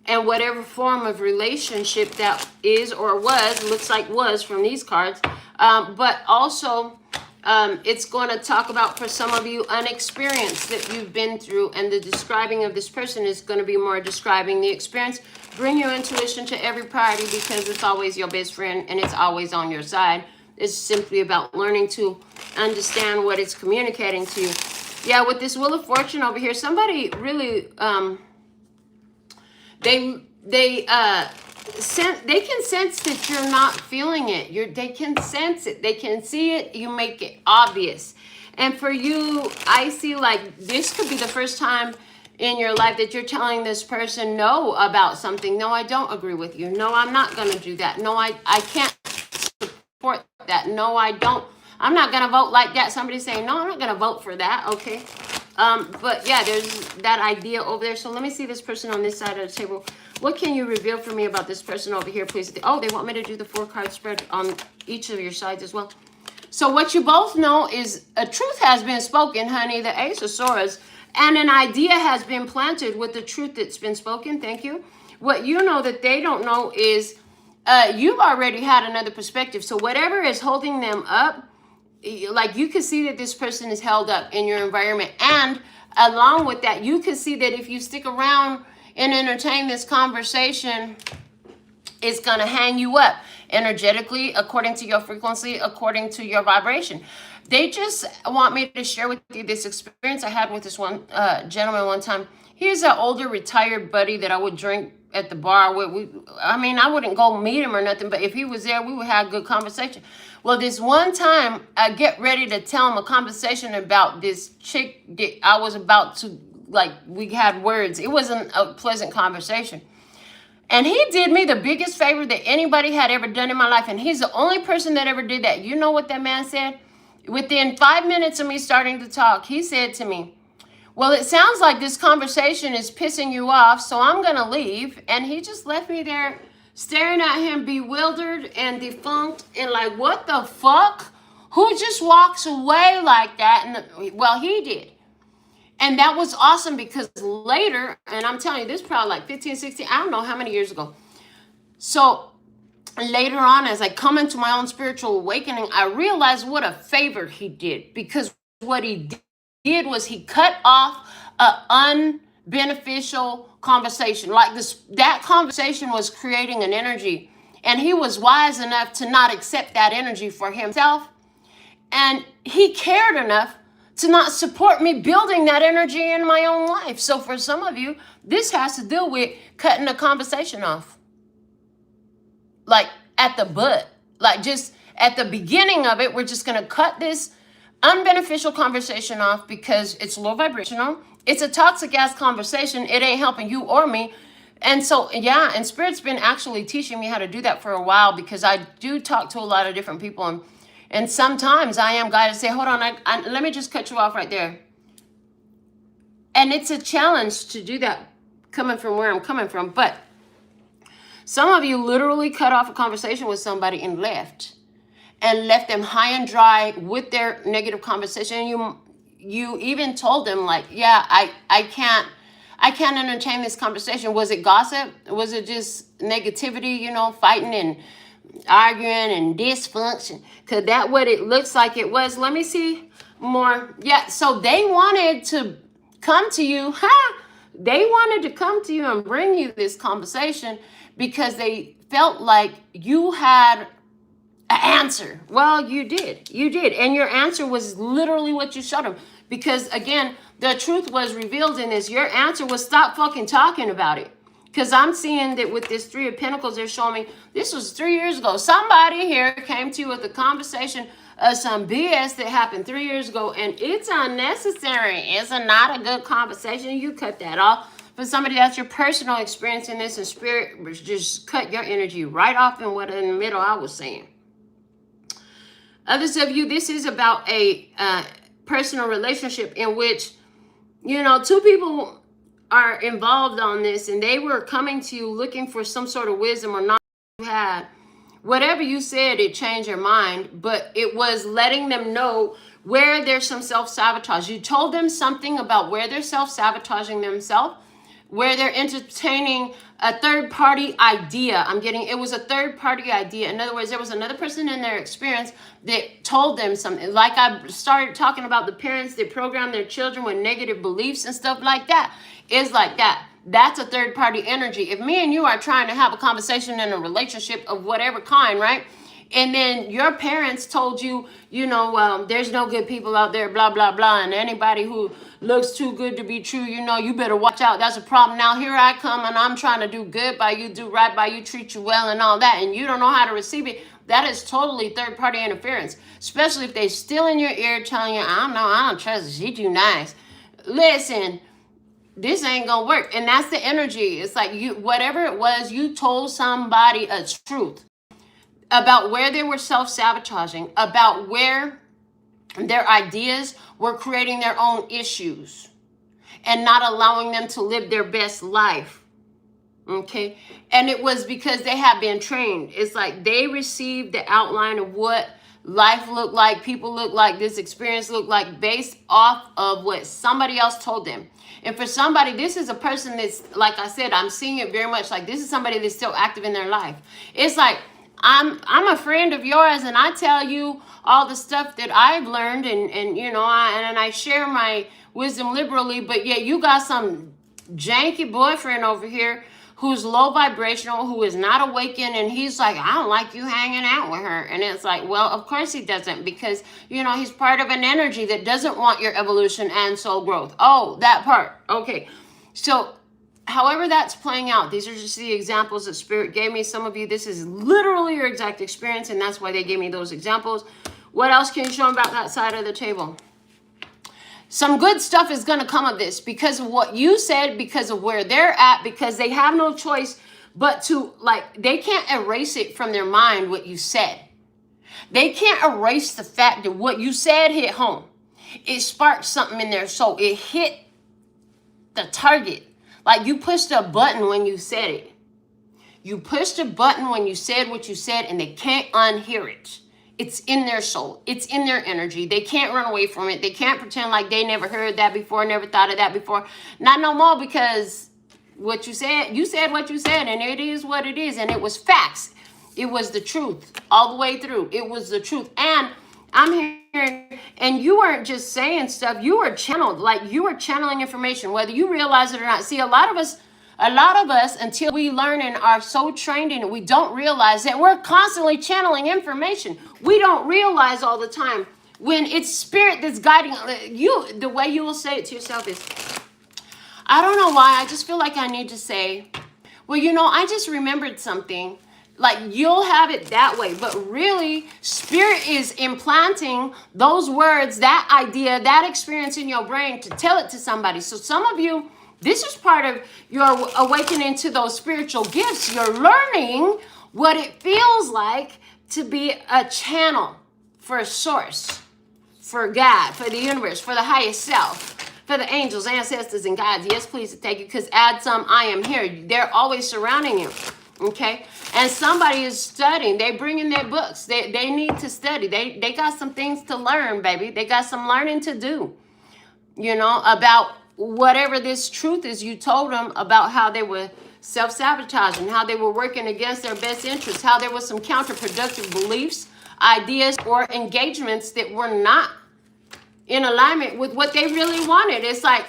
And whatever form of relationship that is or was, looks like was from these cards. But also, it's going to talk about, for some of you, an experience that you've been through. And the describing of this person is going to be more describing the experience. Bring your intuition to every party, because it's always your best friend and it's always on your side. It's simply about learning to understand what it's communicating to you. Yeah, with this Wheel of Fortune over here, somebody really, they can sense that you're not feeling it. They can sense it. They can see it. You make it obvious. And for you, I see like this could be the first time in your life that you're telling this person no about something. No, I don't agree with you. No, I'm not going to do that. No, I can't support that. No, I don't. I'm not going to vote like that. Somebody's saying, no, I'm not going to vote for that. Okay. But yeah, there's that idea over there. So let me see this person on this side of the table. What can you reveal for me about this person over here, please? Oh, they want me to do the 4-card spread on each of your sides as well. So what you both know is a truth has been spoken, honey, the Ace of Swords, and an idea has been planted with the truth that's been spoken. Thank you. What you know that they don't know is you've already had another perspective. So whatever is holding them up, like you can see that this person is held up in your environment. And along with that, you can see that if you stick around and entertain this conversation, it's going to hang you up energetically, according to your frequency, according to your vibration. They just want me to share with you this experience I had with this one gentleman one time. He's an older retired buddy that I would drink at the bar with. I wouldn't go meet him or nothing, but if he was there, we would have a good conversation. Well, this one time, I get ready to tell him a conversation about this chick that I was about to, we had words. It wasn't a pleasant conversation. And he did me the biggest favor that anybody had ever done in my life. And he's the only person that ever did that. You know what that man said? Within 5 minutes of me starting to talk, he said to me, well, it sounds like this conversation is pissing you off, so I'm going to leave. And he just left me there staring at him, bewildered and defunct, and like, what the fuck? Who just walks away like that? And well, he did. And that was awesome because later, and I'm telling you, this is probably like 15, 16, I don't know how many years ago. So later on, as I come into my own spiritual awakening, I realized what a favor he did, because what he did was he cut off an unbeneficial conversation. Like that conversation was creating an energy, and he was wise enough to not accept that energy for himself. And he cared enough to not support me building that energy in my own life. So for some of you, this has to do with cutting the conversation off. Like at the butt, like just at the beginning of it, we're just going to cut this unbeneficial conversation off because it's low vibrational. It's a toxic ass conversation. It ain't helping you or me. And so, yeah, and Spirit's been actually teaching me how to do that for a while, because I do talk to a lot of different people, and sometimes I am guided to say, hold on, let me just cut you off right there. And it's a challenge to do that coming from where I'm coming from. But some of you literally cut off a conversation with somebody and left them high and dry with their negative conversation. And you even told them, like, yeah, I can't entertain this conversation. Was it gossip? Was it just negativity, fighting and arguing and dysfunction? Because that's what it looks like it was. Let me see more. Yeah, so they wanted to come to you. They wanted to come to you and bring you this conversation because they felt like you had an answer. Well, you did. And your answer was literally what you showed them. Because again, the truth was revealed in this. Your answer was stop fucking talking about it. Because I'm seeing that with this 3 of Pentacles, they're showing me this was 3 years ago. Somebody here came to you with a conversation of some BS that happened 3 years ago, and it's unnecessary. It's not a good conversation. You cut that off. For somebody that's your personal experience in this, and Spirit just cut your energy right off in what in the middle I was saying. Others of you, this is about a personal relationship in which, 2 people are involved on this, and they were coming to you looking for some sort of wisdom or knowledge you had. Whatever you said, it changed your mind, but it was letting them know where there's some self-sabotage. You told them something about where they're self-sabotaging themselves, where they're entertaining a third-party idea. It was a third-party idea. In other words, there was another person in their experience that told them something. Like I started talking about the parents that program their children with negative beliefs and stuff like that. It's like that. That's a third-party energy. If me and you are trying to have a conversation in a relationship of whatever kind, right? And then your parents told you, there's no good people out there, blah, blah, blah. And anybody who looks too good to be true, you better watch out. That's a problem. Now here I come, and I'm trying to do good by you, do right by you, treat you well and all that. And you don't know how to receive it. That is totally third-party interference, especially if they're still in your ear telling you, I don't trust her. She too nice. Listen, this ain't gonna work. And that's the energy. It's like whatever it was, you told somebody a truth about where they were self-sabotaging, about where their ideas were creating their own issues and not allowing them to live their best life. Okay? And it was because they had been trained. It's like they received the outline of what life looked like, people looked like, this experience looked like, based off of what somebody else told them. And for somebody, this is a person that's, like I said, I'm seeing it very much like this is somebody that's still active in their life. It's like, I'm a friend of yours, and I tell you all the stuff that I've learned, and I share my wisdom liberally, but yet you got some janky boyfriend over here who's low vibrational, who is not awakened, and he's like, I don't like you hanging out with her. And it's like, well, of course he doesn't, because, he's part of an energy that doesn't want your evolution and soul growth. Oh, that part. Okay. So however that's playing out, these are just the examples that Spirit gave me. Some of you, this is literally your exact experience, and that's why they gave me those examples. What else can you show them about that side of the table? Some good stuff is going to come of this because of what you said, because of where they're at, because they have no choice but to, like, they can't erase it from their mind what you said. They can't erase the fact that what you said hit home. It sparked something in their soul. It hit the target. Like you pushed a button when you said it. You pushed a button when you said what you said, and they can't unhear it. It's in their soul. It's in their energy. They can't run away from it. They can't pretend like they never heard that before, never thought of that before. Not no more, because what you said what you said, and it is what it is. And it was facts. It was the truth all the way through. It was the truth. And I'm hearing, and you weren't just saying stuff. You were channeled, like you were channeling information, whether you realize it or not. See, a lot of us, until we learn and are so trained in it, we don't realize that we're constantly channeling information. We don't realize all the time when it's Spirit that's guiding you. The way you will say it to yourself is, I don't know why, I just feel like I need to say, well, you know, I just remembered something. Like you'll have it that way, but really Spirit is implanting those words, that idea, that experience in your brain to tell it to somebody. So some of you, this is part of your awakening to those spiritual gifts. You're learning what it feels like to be a channel for a source, for God, for the universe, for the highest self, for the angels, ancestors, and guides. Yes, please take it, because add some, I am here. They're always surrounding you. Okay, and somebody is studying. They bring in their books. They need to study. They got some things to learn, baby. They got some learning to do, you know, about whatever this truth is you told them about, how they were self-sabotaging, how they were working against their best interests, how there was some counterproductive beliefs, ideas, or engagements that were not in alignment with what they really wanted. It's like,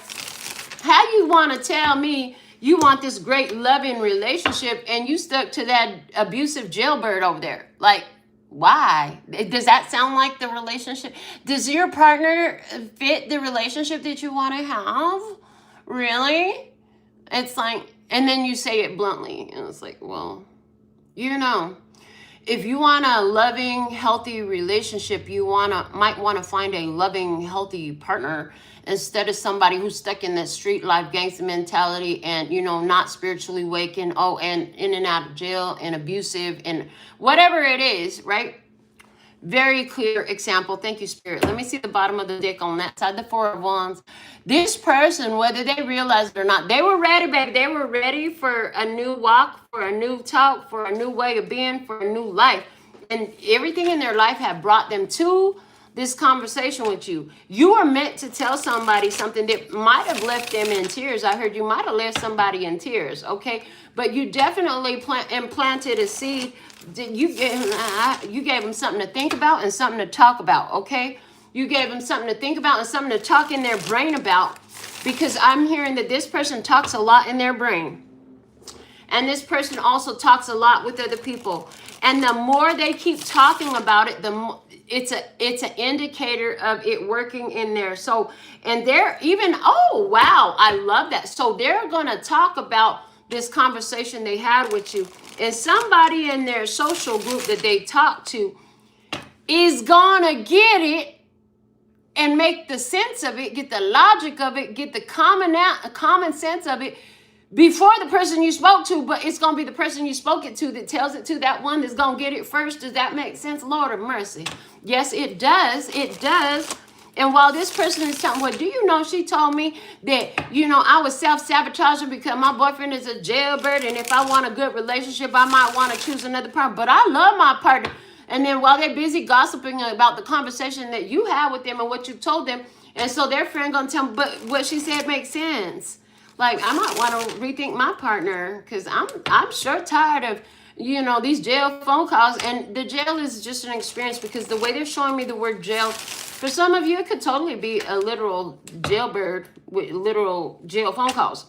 how you want to tell me you want this great loving relationship and you stuck to that abusive jailbird over there? Like, why? Does that sound like the relationship? Does your partner fit the relationship that you want to have? Really? It's like, and then you say it bluntly, and it's like, well, you know, if you want a loving, healthy relationship, you might want to find a loving, healthy partner instead of somebody who's stuck in that street life gangster mentality and, you know, not spiritually waking, and in and out of jail and abusive and whatever it is, right? Very clear example. Thank you, Spirit. Let me see the bottom of the deck on that side, the Four of Wands. This person, whether they realize it or not, they were ready, baby. They were ready for a new walk, for a new talk, for a new way of being, for a new life. And everything in their life had brought them to this conversation with you. You were meant to tell somebody something that might have left them in tears. I heard you might have left somebody in tears, okay? But you definitely implanted a seed. You gave them something to think about and something to talk about, okay? You gave them something to think about and something to talk in their brain about, because I'm hearing that this person talks a lot in their brain. And this person also talks a lot with other people. And the more they keep talking about it, the more it's an indicator of it working in there. So, and they're even, oh, wow, I love that. So they're going to talk about this conversation they had with you. And somebody in their social group that they talk to is going to get it and make the sense of it, get the logic of it, get the common sense of it before the person you spoke to, but it's going to be the person you spoke it to that tells it to, that one that's going to get it first. Does that make sense? Lord of mercy. Yes, it does. It does. And while this person is telling, well, do you know, she told me that, you know, I was self-sabotaging because my boyfriend is a jailbird, and if I want a good relationship, I might want to choose another partner. But I love my partner. And then while they're busy gossiping about the conversation that you had with them and what you told them, and so their friend going to tell them, but what she said makes sense. Like, I might want to rethink my partner, because I'm sure tired of, you know, these jail phone calls. And the jail is just an experience, because the way they're showing me the word jail, for some of you, it could totally be a literal jailbird with literal jail phone calls.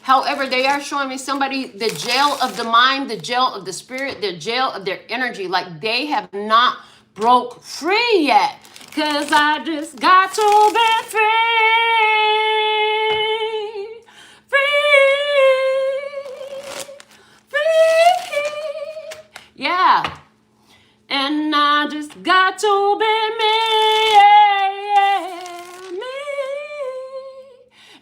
However, they are showing me somebody, the jail of the mind, the jail of the spirit, the jail of their energy. Like, they have not broke free yet. Because I just got to be free. Yeah. And I just got to be me, me.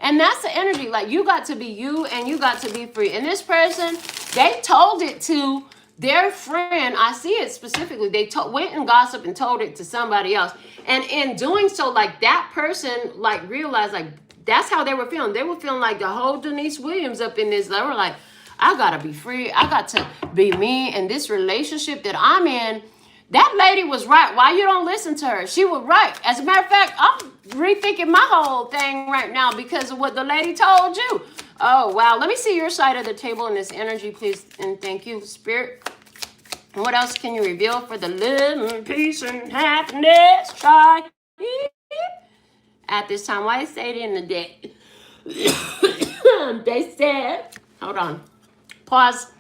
And that's the energy. Like, you got to be you and you got to be free. And this person, they told it to their friend. I see it specifically. They went and gossiped and told it to somebody else. And in doing so, like, that person, like, realized, like, that's how they were feeling. They were feeling like the whole Denise Williams up in this. They were like, I got to be free. I got to be me. And this relationship that I'm in, that lady was right. Why you don't listen to her? She was right. As a matter of fact, I'm rethinking my whole thing right now because of what the lady told you. Oh, wow. Let me see your side of the table in this energy, please. And thank you, Spirit. What else can you reveal for the love, peace, and happiness? Try at this time. Why say it in the deck? They said, hold on. Pause.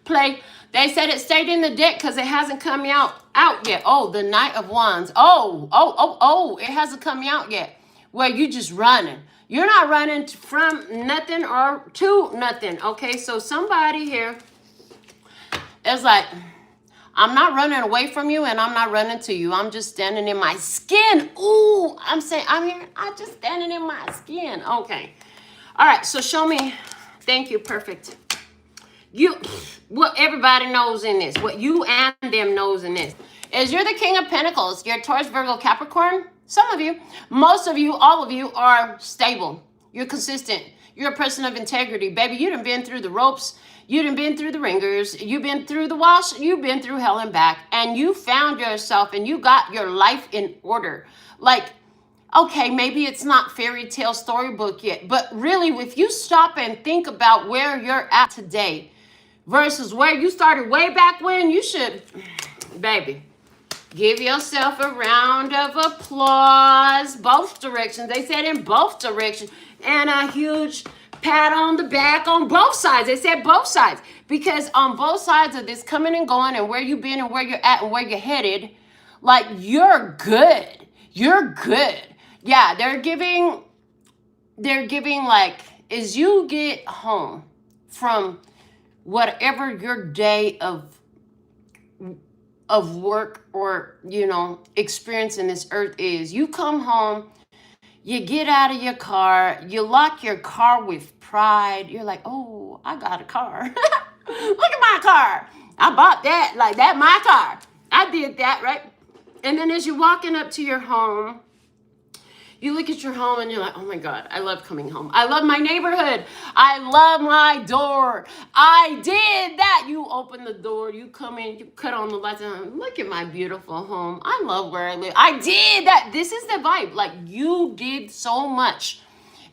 Play. They said it stayed in the deck because it hasn't come out yet. Oh, the Knight of Wands. Oh, it hasn't come out yet. Where you just running. You're not running from nothing or to nothing. Okay, so somebody here is like, I'm not running away from you and I'm not running to you. I'm just standing in my skin. Ooh, I'm just standing in my skin. Okay. All right, so show me. Thank you, perfect. What everybody knows in this, what you and them knows in this, is you're the King of Pentacles. You're Taurus, Virgo, Capricorn. Some of you, most of you, all of you are stable. You're consistent. You're a person of integrity. Baby, you done been through the ropes. You done been through the ringers. You've been through the wash. You've been through hell and back. And you found yourself and you got your life in order. Like, okay, maybe it's not fairy tale storybook yet, but really, if you stop and think about where you're at today versus where you started way back when, you should, baby, give yourself a round of applause. Both directions. They said in both directions. And a huge pat on the back on both sides. They said both sides. Because on both sides of this coming and going and where you've been and where you're at and where you're headed, like, you're good. You're good. Yeah, they're giving like, as you get home from whatever your day of work or, experience in this earth is, you come home, you get out of your car, you lock your car with pride. You're like, oh, I got a car. Look at my car. I bought that. Like, that my car. I did that, right? And then as you're walking up to your home, you look at your home and you're like, oh my God, I love coming home. I love my neighborhood. I love my door. I did that. You open the door, you come in, you cut on the lights, and look at my beautiful home. I love where I live. I did that. This is the vibe. Like, you did so much.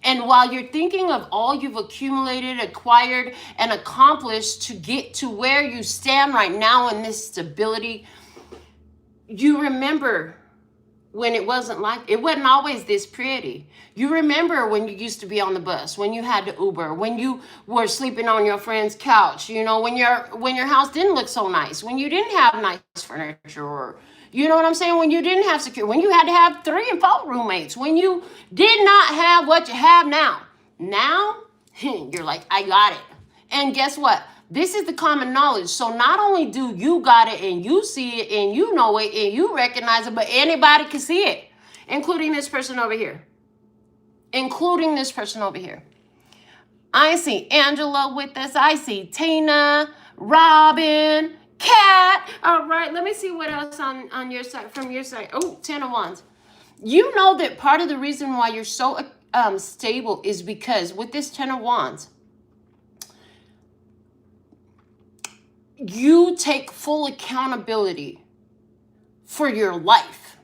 And while you're thinking of all you've accumulated, acquired, and accomplished to get to where you stand right now in this stability, you remember when it wasn't always this pretty. You remember when you used to be on the bus, when you had to Uber, when you were sleeping on your friend's couch, when your house didn't look so nice, when you didn't have nice furniture, or, you know what I'm saying? When you didn't have security, when you had to have 3 and 4 roommates, when you did not have what you have now. Now, you're like, I got it. And guess what? This is the common knowledge. So not only do you got it and you see it and you know it and you recognize it, but anybody can see it, including this person over here. Including this person over here. I see Angela with us. I see Tina, Robin, Kat. All right, let me see what else on your side, from your side. Oh, 10 of Wands. You know that part of the reason why you're so stable is because with this 10 of Wands, you take full accountability for your life.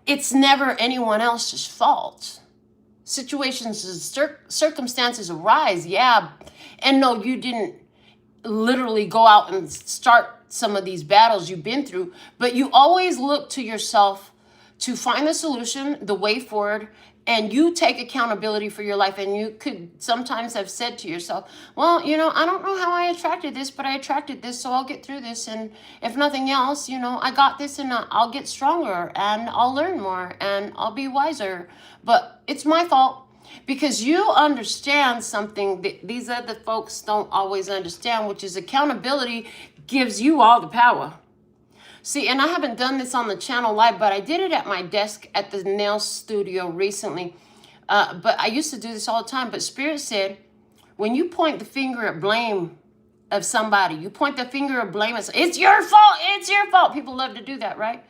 It's never anyone else's fault. Situations and circumstances arise, yeah. And no, you didn't literally go out and start some of these battles you've been through, but you always look to yourself to find the solution, the way forward, and you take accountability for your life. And you could sometimes have said to yourself, well, I don't know how I attracted this, but I attracted this, so I'll get through this. And if nothing else, I got this, and I'll get stronger and I'll learn more and I'll be wiser. But it's my fault. Because you understand something that these other folks don't always understand, which is accountability gives you all the power. See, and I haven't done this on the channel live, but I did it at my desk at the nail studio recently. But I used to do this all the time. But Spirit said, when you point the finger at blame of somebody, you point the finger of blame and say, it's your fault, it's your fault. People love to do that, right?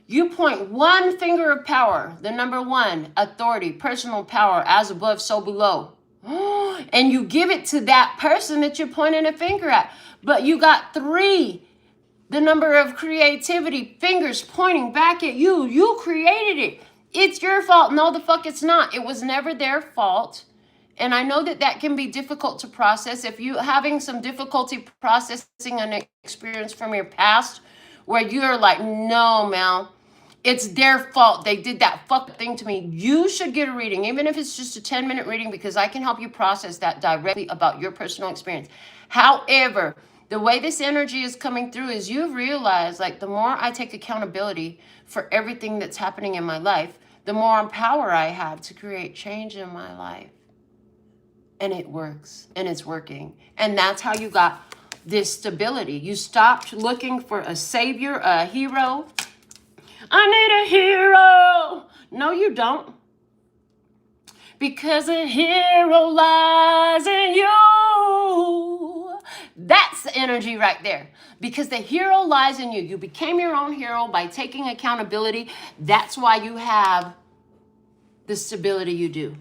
You point one finger of power, the number 1, authority, personal power, as above, so below. And you give it to that person that you're pointing a finger at. But you got 3, the number of creativity, fingers pointing back at you. You created it. It's your fault. No, the fuck it's not. It was never their fault. And I know that that can be difficult to process. If you're having some difficulty processing an experience from your past where you're like, no, Mel, it's their fault. They did that fuck thing to me. You should get a reading, even if it's just a 10-minute reading, because I can help you process that directly about your personal experience. However, the way this energy is coming through is you've realized, like, the more I take accountability for everything that's happening in my life, the more power I have to create change in my life. And it works, and it's working. And that's how you got this stability. You stopped looking for a savior, a hero. I need a hero. No, you don't. Because a hero lies in you. That's the energy right there. Because the hero lies in you. You became your own hero by taking accountability. That's why you have the stability you do.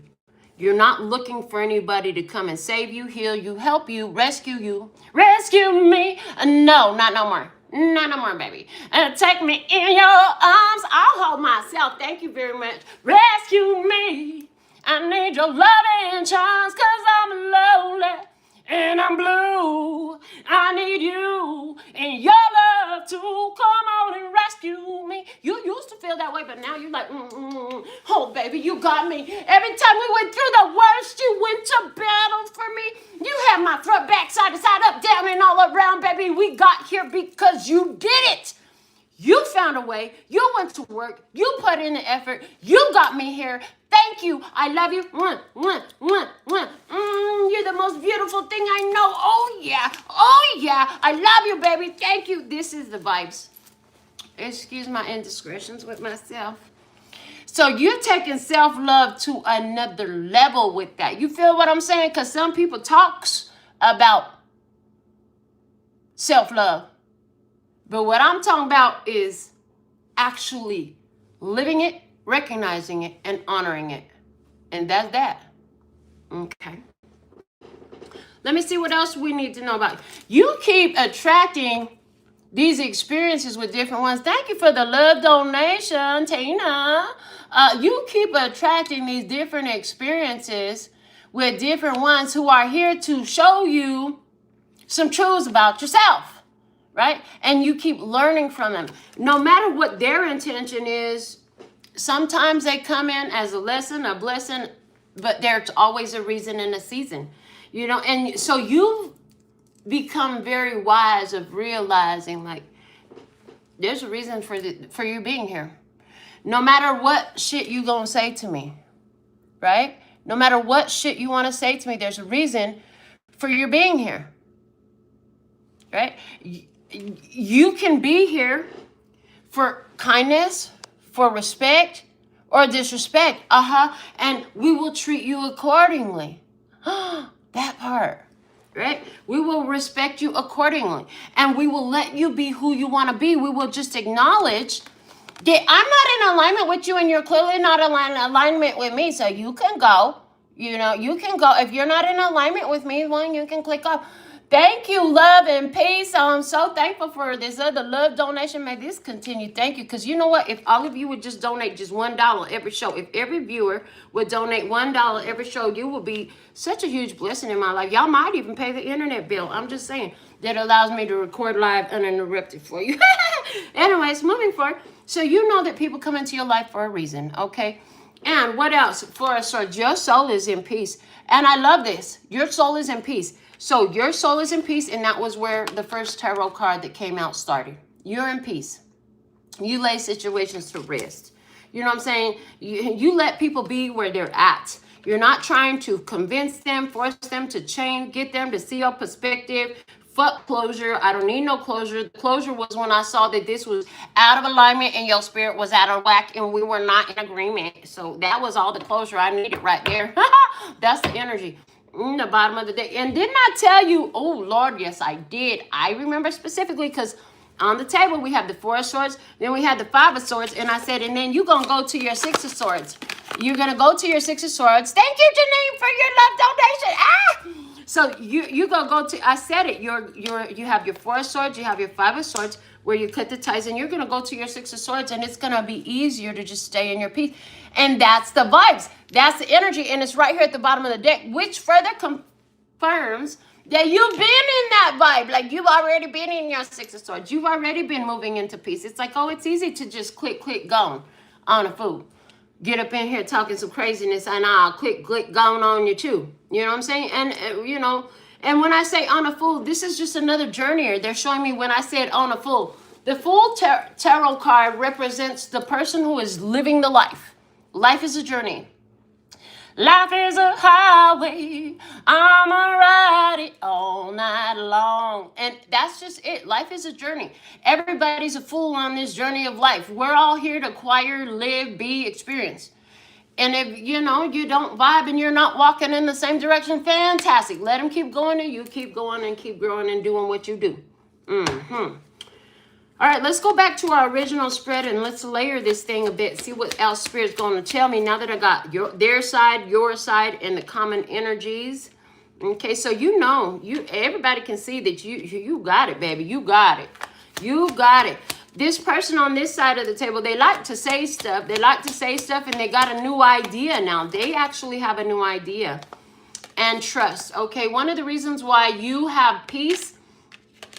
You're not looking for anybody to come and save you, heal you, help you, rescue you. Rescue me. No, not no more. Not no more, baby. Take me in your arms. I'll hold myself. Thank you very much. Rescue me. I need your loving charms, 'cause I'm lonely and I'm blue. I need you and your love to come on and rescue me. You used to feel that way, but now you're like, oh, baby, you got me. Every time we went through the worst, you went to battle for me. You had my throat back, side to side, up, down, and all around, baby. We got here because you did it. You found a way. You went to work. You put in the effort. You got me here. Thank you. I love you. You're the most beautiful thing I know. Oh, yeah. Oh, yeah. I love you, baby. Thank you. This is the vibes. Excuse my indiscretions with myself. So you're taking self-love to another level with that. You feel what I'm saying? Because some people talks about self-love. But what I'm talking about is actually living it, recognizing it, and honoring it. And that's that. Okay. Let me see what else we need to know about. You keep attracting these experiences with different ones. Thank you for the love donation, Tina. You keep attracting these different experiences with different ones who are here to show you some truths about yourself. Right? And you keep learning from them. No matter what their intention is, sometimes they come in as a lesson, a blessing, but there's always a reason and a season. You know, and so you've become very wise of realizing, like, there's a reason for you being here. No matter what shit you gonna say to me, right? No matter what shit you want to say to me, there's a reason for your being here. Right? You can be here for kindness, for respect, or disrespect. And we will treat you accordingly. That part, right? We will respect you accordingly. And we will let you be who you want to be. We will just acknowledge that I'm not in alignment with you and you're clearly not in alignment with me. So you can go. You know, you can go. If you're not in alignment with me, well, you can click off. Thank you, love and peace. I'm so thankful for this other love donation. May this continue. Thank you. Because you know what? If all of you would just donate just $1 every show, if every viewer would donate $1 every show, you will be such a huge blessing in my life. Y'all might even pay the internet bill. I'm just saying. That allows me to record live uninterrupted for you. Anyways, moving forward. So you know that people come into your life for a reason, okay? And what else? For us, so your soul is in peace. And I love this. Your soul is in peace. So your soul is in peace, and that was where the first tarot card that came out started. You're in peace. You lay situations to rest. You know what I'm saying? You let people be where they're at. You're not trying to convince them, force them to change, get them to see your perspective. Fuck closure. I don't need no closure. The closure was when I saw that this was out of alignment and your spirit was out of whack and we were not in agreement. So that was all the closure I needed right there. That's the energy. In the bottom of the deck. And didn't I tell you? Oh, Lord, yes, I did. I remember specifically because on the table we have the 4 of Swords, then we had the 5 of Swords, and I said, and then you're going to go to your 6 of Swords. You're going to go to your 6 of Swords. Thank you, Janine, for your love donation. So you're going to go to, I said it, you have your 4 of Swords, you have your 5 of Swords, where you cut the ties, and you're going to go to your 6 of Swords, and it's going to be easier to just stay in your peace. And that's the vibes. That's the energy, and it's right here at the bottom of the deck, which further confirms that you've been in that vibe. Like, you've already been in your 6 of Swords. You've already been moving into peace. It's like, oh, it's easy to just click, gone on a fool. Get up in here talking some craziness, and I'll click, gone on you too. You know what I'm saying? And, you know, and when I say on a fool, this is just another journeyer. They're showing me when I said on a fool. The Fool tarot card represents the person who is living the life. Life is a journey. Life is a highway. I'ma ride it all night long. And that's just it. Life is a journey. Everybody's a fool on this journey of life. We're all here to acquire, live, be, experience. And if, you know, you don't vibe and you're not walking in the same direction, fantastic. Let them keep going and you keep going and keep growing and doing what you do. All right, let's go back to our original spread and let's layer this thing a bit. See what else Spirit's going to tell me now that I got their side, your side, and the common energies. Okay, so you know, everybody can see that you got it, baby. You got it. You got it. This person on this side of the table, they like to say stuff. They like to say stuff, and they got a new idea now. They actually have a new idea. And trust. Okay, one of the reasons why you have peace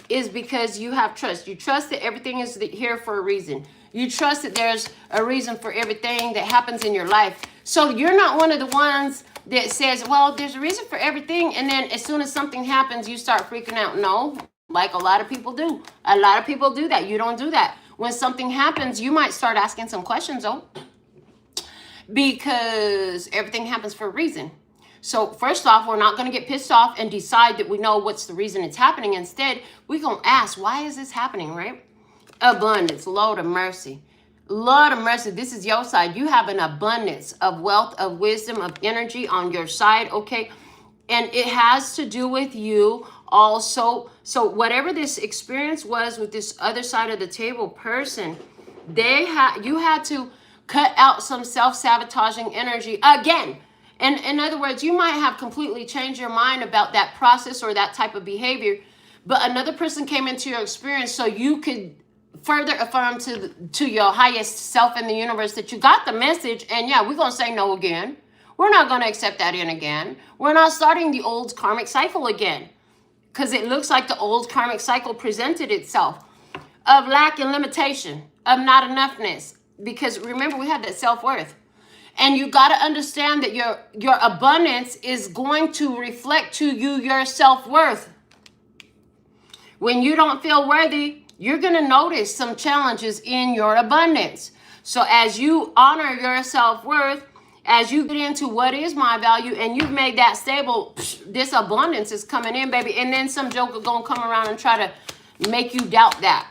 is because you have trust. You trust that everything is here for a reason. You trust that there's a reason for everything that happens in your life. So you're not one of the ones that says, well, there's a reason for everything, and then as soon as something happens, you start freaking out. No, like a lot of people do. A lot of people do that. You don't do that. When something happens, you might start asking some questions, though, because everything happens for a reason. So first off, we're not going to get pissed off and decide that we know what's the reason it's happening. Instead, we're going to ask, why is this happening, right? Abundance, Lord of mercy. Lord of mercy, this is your side. You have an abundance of wealth, of wisdom, of energy on your side, okay? And it has to do with you also. So whatever this experience was with this other side of the table person, you had to cut out some self-sabotaging energy again. And in other words, you might have completely changed your mind about that process or that type of behavior, but another person came into your experience so you could further affirm to your highest self in the universe that you got the message. And yeah, we're going to say no again. We're not going to accept that in again. We're not starting the old karmic cycle again, because it looks like the old karmic cycle presented itself of lack and limitation, of not enoughness. Because remember, we had that self-worth. And you got to understand that your abundance is going to reflect to you your self-worth. When you don't feel worthy, you're going to notice some challenges in your abundance. So as you honor your self-worth, as you get into what is my value and you've made that stable, this abundance is coming in, baby. And then some joker going to come around and try to make you doubt that.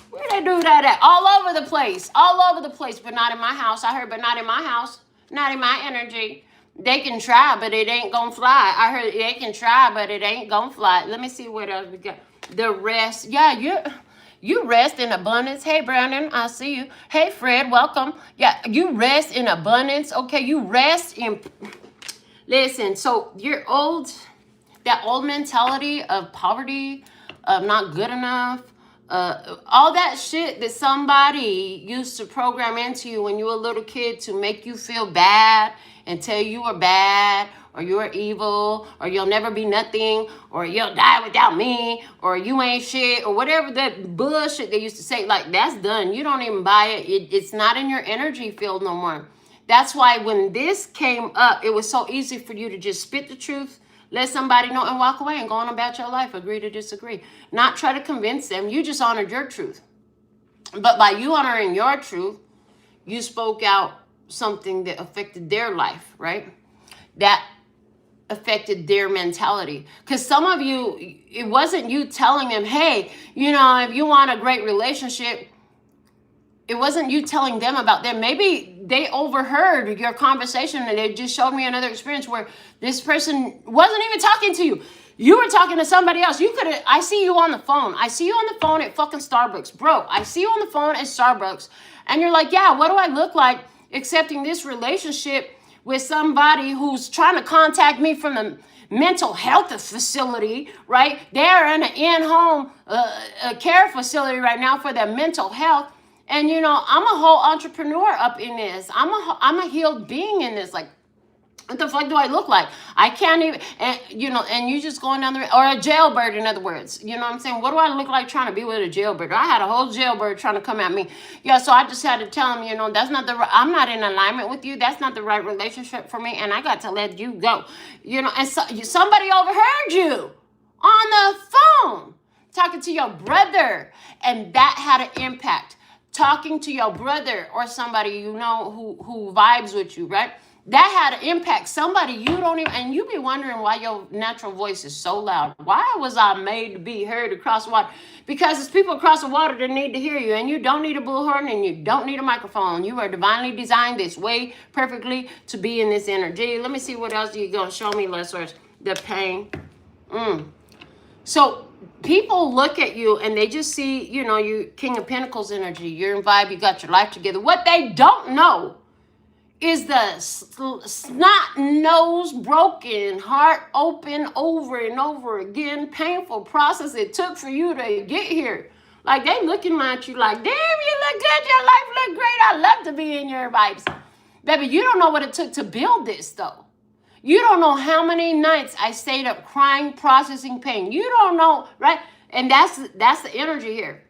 Where they do that at? All over the place, but not in my house. I heard, but not in my house, not in my energy. They can try, but it ain't gonna fly. I heard they can try, but it ain't gonna fly. Let me see what else we got. The rest, yeah, you rest in abundance. Hey, Brandon, I see you. Hey, Fred, welcome. Yeah, you rest in abundance. Okay, you rest in. Listen, so that old mentality of poverty, of not good enough. All that shit that somebody used to program into you when you were a little kid to make you feel bad and tell you were bad or you're evil or you'll never be nothing or you'll die without me or you ain't shit or whatever that bullshit they used to say, like, that's done. You don't even buy it. It's not in your energy field no more. That's why when this came up, it was so easy for you to just spit the truth, let somebody know, and walk away and go on about your life. Agree to disagree. Not try to convince them. You just honored your truth. But by you honoring your truth, you spoke out something that affected their life, right? That affected their mentality. Because some of you, it wasn't you telling them, hey, you know, if you want a great relationship, it wasn't you telling them about them. Maybe they overheard your conversation and they just showed me another experience where this person wasn't even talking to you. You were talking to somebody else. You could have, I see you on the phone. I see you on the phone at fucking Starbucks. Bro, I see you on the phone at Starbucks. And you're like, yeah, what do I look like accepting this relationship with somebody who's trying to contact me from the mental health facility, right? They're in an in-home care facility right now for their mental health. And, you know, I'm a whole entrepreneur up in this. I'm a healed being in this. Like, what the fuck do I look like? I can't even, and, you know, and you just going down the, or a jailbird, in other words. You know what I'm saying? What do I look like trying to be with a jailbird? I had a whole jailbird trying to come at me. Yeah, so I just had to tell him, you know, that's not the, I'm not in alignment with you. That's not the right relationship for me. And I got to let you go. You know, and so, somebody overheard you on the phone talking to your brother. And that had an impact. Talking to your brother or somebody you know who vibes with you, right? That had an impact. Somebody you don't even, and you be wondering why your natural voice is so loud. Why was I made to be heard across the water? Because it's people across the water that need to hear you, and you don't need a bullhorn and you don't need a microphone. You are divinely designed this way perfectly to be in this energy. Let me see what else you're going to show me, Lessors. The pain. So people look at you and they just see, you know, you King of Pentacles energy. You're in vibe. You got your life together. What they don't know is the snot nose broken, heart open over and over again, painful process it took for you to get here. Like, they looking at you like, damn, you look good. Your life look great. I love to be in your vibes. Baby, you don't know what it took to build this, though. You don't know how many nights I stayed up crying, processing pain. You don't know, right? And that's the energy here.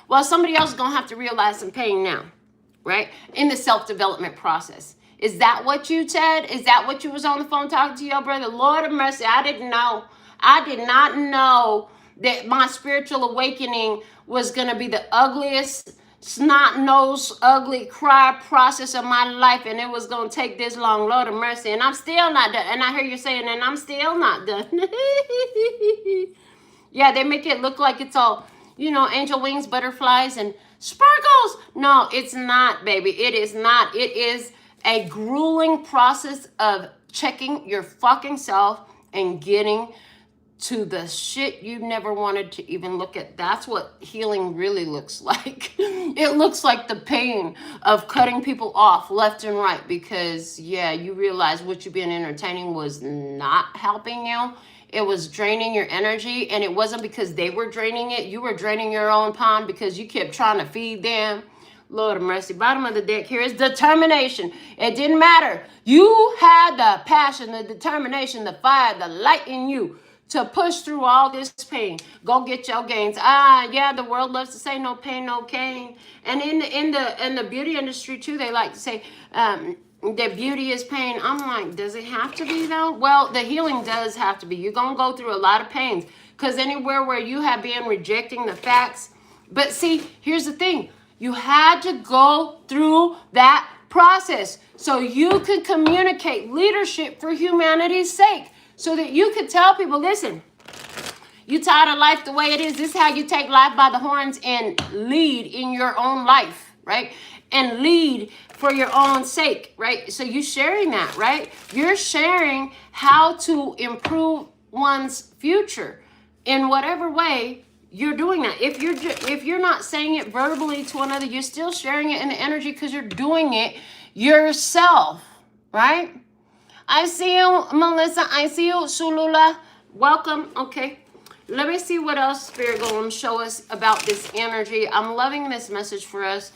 Well, somebody else is going to have to realize some pain now, right? In the self-development process. Is that what you said? Is that what you was on the phone talking to your brother? Lord of mercy, I didn't know. I did not know that my spiritual awakening was going to be the ugliest, snot-nosed, ugly cry process of my life, and it was going to take this long. Lord of mercy. And I'm still not done. And I hear you saying, and I'm still not done. Yeah, they make it look like it's all, you know, angel wings, butterflies, and sparkles. No, it's not, baby. It is not. It is a grueling process of checking your fucking self and getting to the shit you never wanted to even look at. That's what healing really looks like. It looks like the pain of cutting people off left and right because, yeah, you realize what you've been entertaining was not helping you. It was draining your energy, and it wasn't because they were draining it. You were draining your own pond because you kept trying to feed them. Lord of mercy. Bottom of the deck here is determination. It didn't matter. You had the passion, the determination, the fire, the light in you to push through all this pain. Go get your gains. Yeah, the world loves to say no pain, no gain. And in the beauty industry too, they like to say that beauty is pain. I'm like, does it have to be though? Well, the healing does have to be. You're gonna go through a lot of pains because anywhere where you have been rejecting the facts. But see, here's the thing. You had to go through that process so you could communicate leadership for humanity's sake. So that you could tell people, listen, you tired of life the way it is. This is how you take life by the horns and lead in your own life, right? And lead for your own sake, right? So you're sharing that, right? You're sharing how to improve one's future in whatever way you're doing that. If you're not saying it verbally to another, you're still sharing it in the energy because you're doing it yourself, right? I see you, Melissa. I see you, Sulula. Welcome. Okay. Let me see what else Spirit going to show us about this energy. I'm loving this message for us.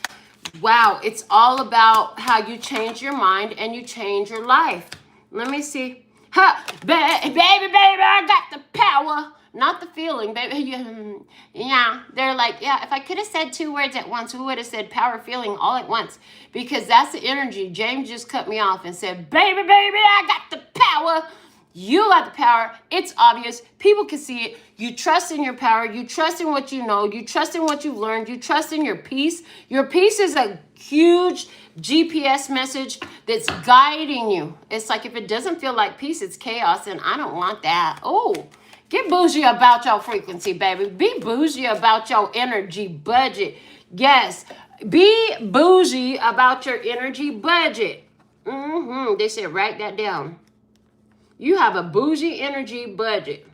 Wow. It's all about how you change your mind and you change your life. Let me see. Ha, baby, I got the power. Not the feeling, baby. Yeah, they're like, yeah, if I could have said two words at once, we would have said power feeling all at once. Because that's the energy. James just cut me off and said, baby, I got the power. You got the power. It's obvious. People can see it. You trust in your power. You trust in what you know. You trust in what you've learned. You trust in your peace. Your peace is a huge GPS message that's guiding you. It's like if it doesn't feel like peace, it's chaos, and I don't want that. Oh, get bougie about your frequency, baby. Be bougie about your energy budget. Yes, be bougie about your energy budget. They said write that down. You have a bougie energy budget.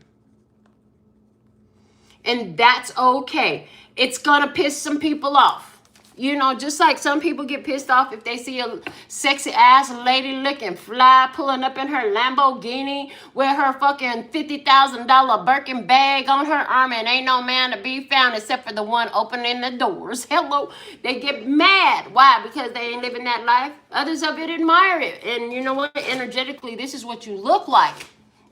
And that's okay. It's going to piss some people off. You know, just like some people get pissed off if they see a sexy ass lady looking fly pulling up in her Lamborghini with her fucking $50,000 Birkin bag on her arm and ain't no man to be found except for the one opening the doors. Hello. They get mad. Why? Because they ain't living that life. Others of it admire it. And you know what? Energetically, this is what you look like.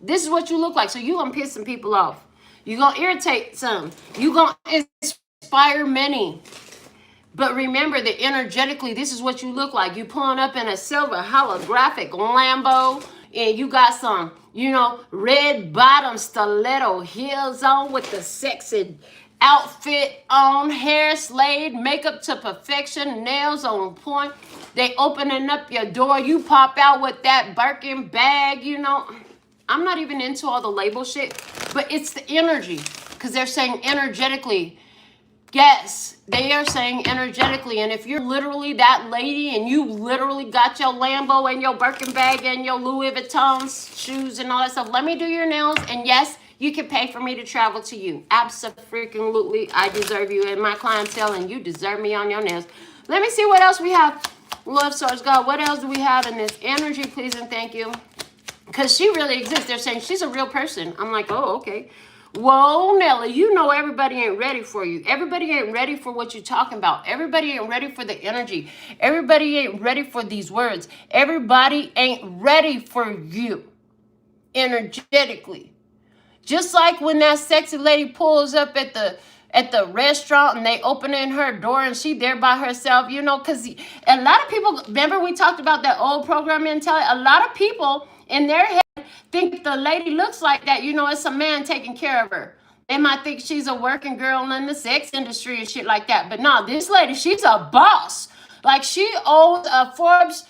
This is what you look like. So you're going to piss some people off. You're going to irritate some. You're going to inspire many. But remember that energetically, this is what you look like. You pulling up in a silver holographic Lambo, and you got some, you know, red bottom stiletto heels on with the sexy outfit on, hair slayed, makeup to perfection, nails on point. They opening up your door. You pop out with that Birkin bag, you know. I'm not even into all the label shit, but it's the energy, because they're saying energetically. Yes, they are saying energetically. And if you're literally that lady and you literally got your Lambo and your Birkin bag and your Louis Vuitton shoes and all that stuff, let me do your nails. And yes, you can pay for me to travel to you. Absolutely. I deserve you in my clientele and you deserve me on your nails. Let me see what else we have. Love, source, God. What else do we have in this energy, please and thank you? Because she really exists. They're saying she's a real person. I'm like, oh, okay. Whoa, Nelly, you know everybody ain't ready for you. Everybody ain't ready for what you're talking about. Everybody ain't ready for the energy. Everybody ain't ready for these words. Everybody ain't ready for you energetically. Just like when that sexy lady pulls up at the restaurant and they open in her door and she there by herself, you know, because a lot of people, remember we talked about that old program mentality? A lot of people in their head think the lady looks like that, you know, it's a man taking care of her. They might think she's a working girl in the sex industry and shit like that. But no, this lady, she's a boss. Like she owns a Forbes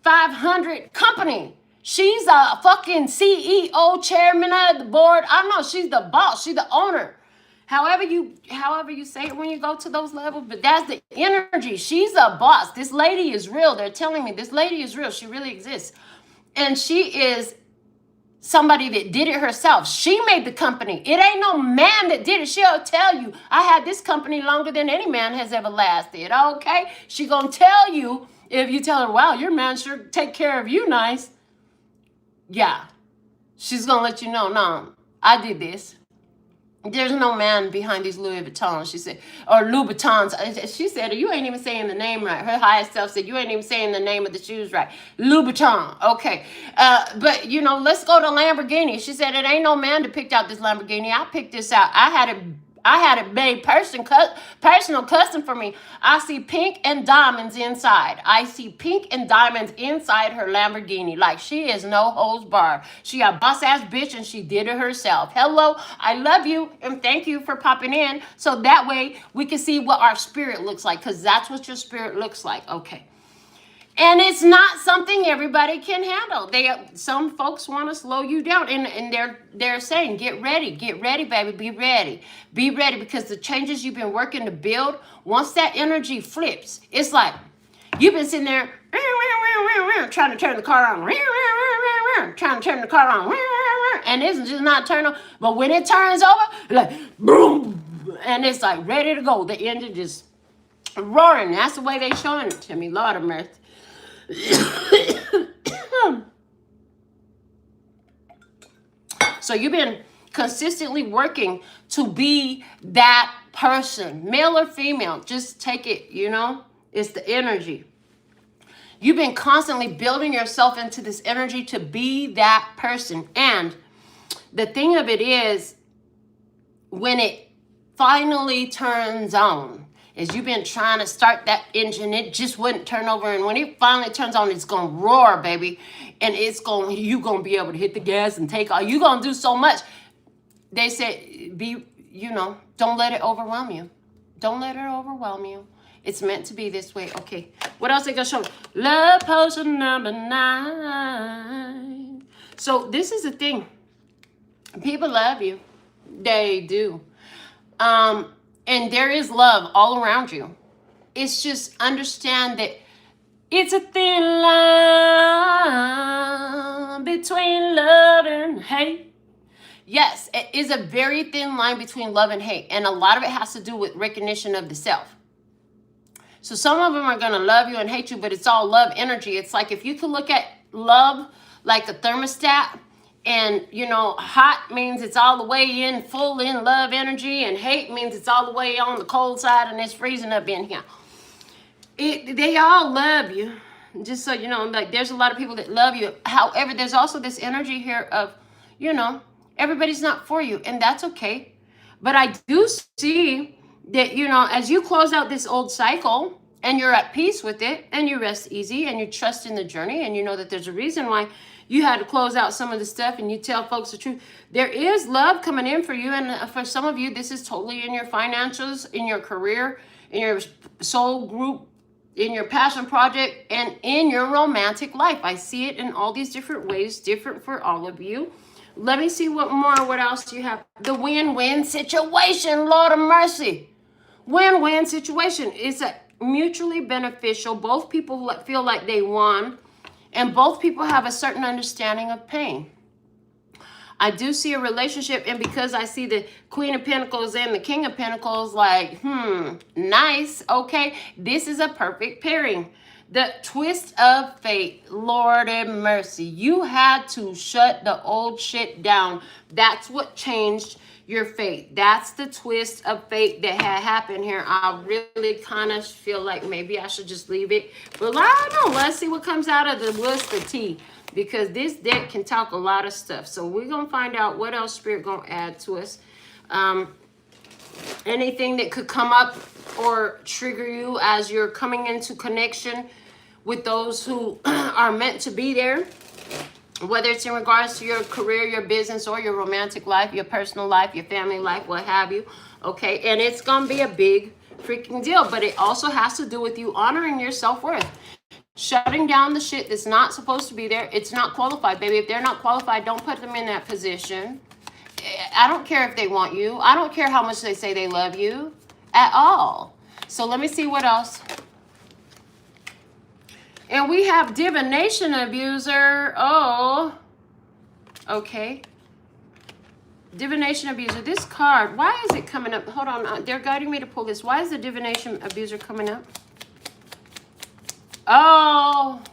500 company. She's a fucking CEO, chairman of the board. I don't know. She's the boss. She's the owner. However you say it when you go to those levels, but that's the energy. She's a boss. This lady is real. They're telling me this lady is real. She really exists. And she is somebody that did it herself. She made the company. It ain't no man that did it. She'll tell you, I had this company longer than any man has ever lasted. Okay? She gonna tell you, if you tell her, wow, your man sure take care of you nice. Yeah. She's gonna let you know, no, I did this. There's no man behind these Louis Vuittons, she said, or Louboutins. She said, you ain't even saying the name right. Her highest self said, you ain't even saying the name of the shoes right. Louboutin, okay. But, you know, let's go to Lamborghini. She said, it ain't no man that picked out this Lamborghini. I picked this out. I had it made personal custom for me. I see pink and diamonds inside. I see pink and diamonds inside her Lamborghini. Like she is no holds barred. She a boss ass bitch and she did it herself. Hello, I love you and thank you for popping in. So that way we can see what our spirit looks like, because that's what your spirit looks like. Okay. And it's not something everybody can handle. Some folks want to slow you down, and they're saying, get ready, baby, be ready, because the changes you've been working to build, once that energy flips, it's like you've been sitting there trying to turn the car on, and it's just not turning on. But when it turns over, like boom, and it's like ready to go. The engine just roaring. That's the way they showing it to me. Lord of mercy. So you've been consistently working to be that person, male or female. Just take it, you know, it's the energy. You've been constantly building yourself into this energy to be that person. And the thing of it is, when it finally turns on, is you've been trying to start that engine, it just wouldn't turn over, and when it finally turns on, it's gonna roar, baby, and you gonna be able to hit the gas and take off. You gonna do so much. They say, don't let it overwhelm you. Don't let it overwhelm you. It's meant to be this way. Okay, what else they gonna show me? Love potion number 9. So this is the thing. People love you. They do. And there is love all around you. It's just understand that it's a thin line between love and hate. Yes, it is a very thin line between love and hate. And a lot of it has to do with recognition of the self. So some of them are going to love you and hate you, but it's all love energy. It's like if you could look at love like a thermostat, and, hot means it's all the way in, full in love energy, and hate means it's all the way on the cold side and it's freezing up in here. They all love you, just so you know, like there's a lot of people that love you. However, there's also this energy here of, everybody's not for you, and that's okay. But I do see that, as you close out this old cycle and you're at peace with it and you rest easy and you trust in the journey and you know that there's a reason why you had to close out some of the stuff and you tell folks the truth. There is love coming in for you. And for some of you, this is totally in your financials, in your career, in your soul group, in your passion project, and in your romantic life. I see it in all these different ways, different for all of you. Let me see what else do you have? The win-win situation, Lord of mercy. Win-win situation. It's a mutually beneficial. Both people feel like they won. And both people have a certain understanding of pain. I do see a relationship, and because I see the Queen of Pentacles and the King of Pentacles, like, nice, okay, this is a perfect pairing. The twist of fate, Lord have mercy. You had to shut the old shit down. That's what changed your fate. That's the twist of fate that had happened here. I really kind of feel like maybe I should just leave it. But I don't know. Let's see what comes out of the what's the tea. Because this deck can talk a lot of stuff. So we're going to find out what else Spirit going to add to us. Anything that could come up or trigger you as you're coming into connection with those who are meant to be there. Whether it's in regards to your career, your business, or your romantic life, your personal life, your family life, what have you. Okay, and it's going to be a big freaking deal. But it also has to do with you honoring your self-worth. Shutting down the shit that's not supposed to be there. It's not qualified, baby. If they're not qualified, don't put them in that position. I don't care if they want you. I don't care how much they say they love you at all. So let me see what else. And we have divination abuser. Oh, okay. Divination abuser. This card, why is it coming up? Hold on. They're guiding me to pull this. Why is the divination abuser coming up? Oh.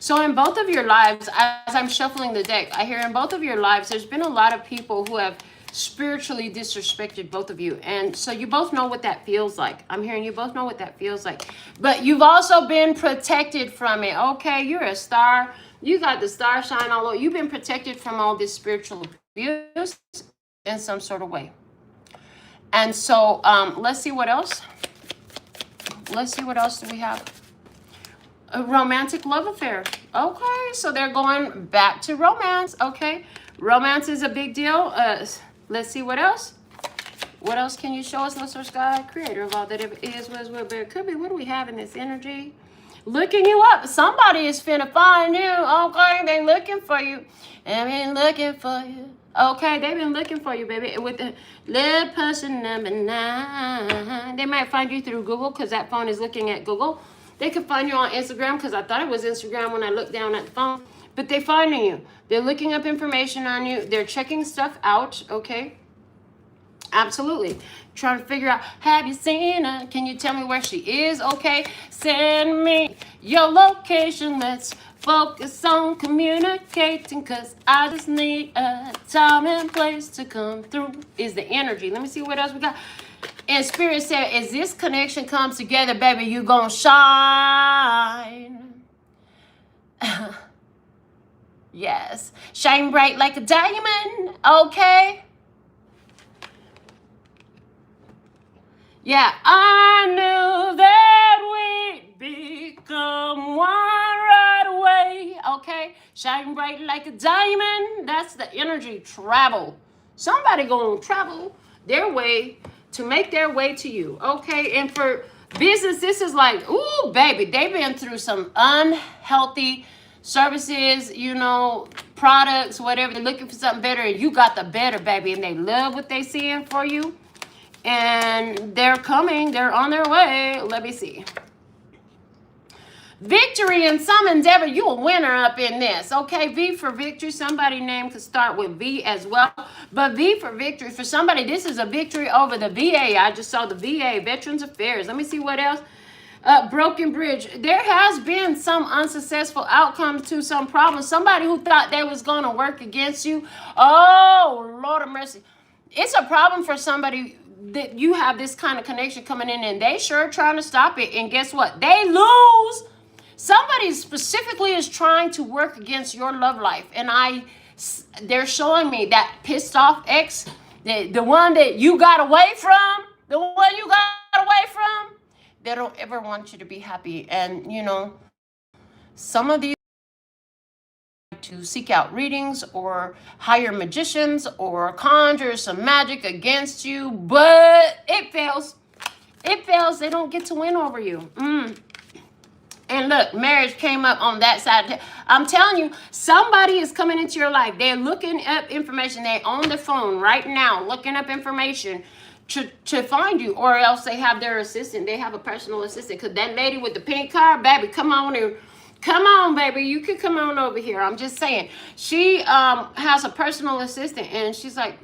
So in both of your lives, as I'm shuffling the deck, I hear in both of your lives, there's been a lot of people who have spiritually disrespected both of you. And so you both know what that feels like. I'm hearing you both know what that feels like. But you've also been protected from it. Okay, you're a star. You got the star shine all over. You've been protected from all this spiritual abuse in some sort of way. And so let's see what else. Let's see what else do we have. A romantic love affair. Okay, so they're going back to romance. Okay, romance is a big deal. Let's see what else. What else can you show us, Listener's God, creator of all that is, was, will, be, could be. What do we have in this energy? Looking you up. Somebody is finna find you. Okay, they looking for you. They've been looking for you. Okay, they've been looking for you, baby. With the little person number 9. They might find you through Google because that phone is looking at Google. They could find you on Instagram because I thought it was Instagram when I looked down at the phone. But they're finding you. They're looking up information on you. They're checking stuff out, okay? Absolutely. Trying to figure out, have you seen her? Can you tell me where she is? Okay, send me your location. Let's focus on communicating because I just need a time and place to come through is the energy. Let me see what else we got. And Spirit said, as this connection comes together, baby, you gonna shine. Yes. Shine bright like a diamond. Okay. Yeah, I knew that we'd become one right away. Okay, shine bright like a diamond. That's the energy. Travel. Somebody gonna travel their way to make their way to you. Okay, and for business, this is like, ooh, baby, they've been through some unhealthy services, you know, products, whatever. They're looking for something better, and you got the better, baby, and they love what they seeing for you. And they're coming. They're on their way. Let me see. Victory in some endeavor. You a winner up in this. Okay, V for victory. Somebody name could start with V as well. But V for victory. For somebody, this is a victory over the VA. I just saw the VA, Veterans Affairs. Let me see what else. Broken bridge. There has been some unsuccessful outcome to some problems. Somebody who thought they was going to work against you. Oh, Lord of mercy. It's a problem for somebody that you have this kind of connection coming in, and they sure trying to stop it. And guess what? They lose. Somebody specifically is trying to work against your love life. And they're showing me that pissed off ex, the one that you got away from, they don't ever want you to be happy. And, you know, some of these to seek out readings or hire magicians or conjure some magic against you, but it fails. It fails. They don't get to win over you. And look, marriage came up on that side. I'm telling you, somebody is coming into your life. They're looking up information. They're on the phone right now, looking up information to find you, or else they have their assistant. They have a personal assistant. Because that lady with the pink car, baby, come on, baby. You can come on over here. I'm just saying. She has a personal assistant, and she's like,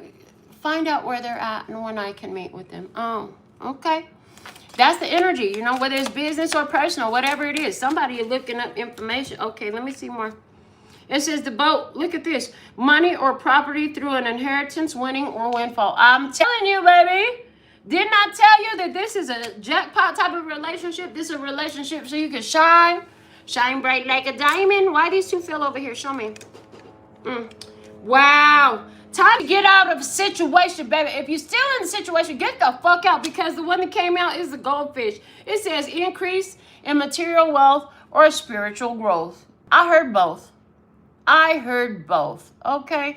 find out where they're at and when I can meet with them. Oh, okay. That's the energy, you know, whether it's business or personal, whatever it is. Somebody is looking up information. Okay, let me see more. It says the boat. Look at this. Money or property through an inheritance, winning or windfall. I'm telling you, baby. Didn't I tell you that this is a jackpot type of relationship? This is a relationship so you can shine bright like a diamond. Why these two fell over here? Show me. Wow. Time to get out of a situation, baby. If you're still in the situation, get the fuck out, because the one that came out is the goldfish. It says increase in material wealth or spiritual growth. I heard both. Okay.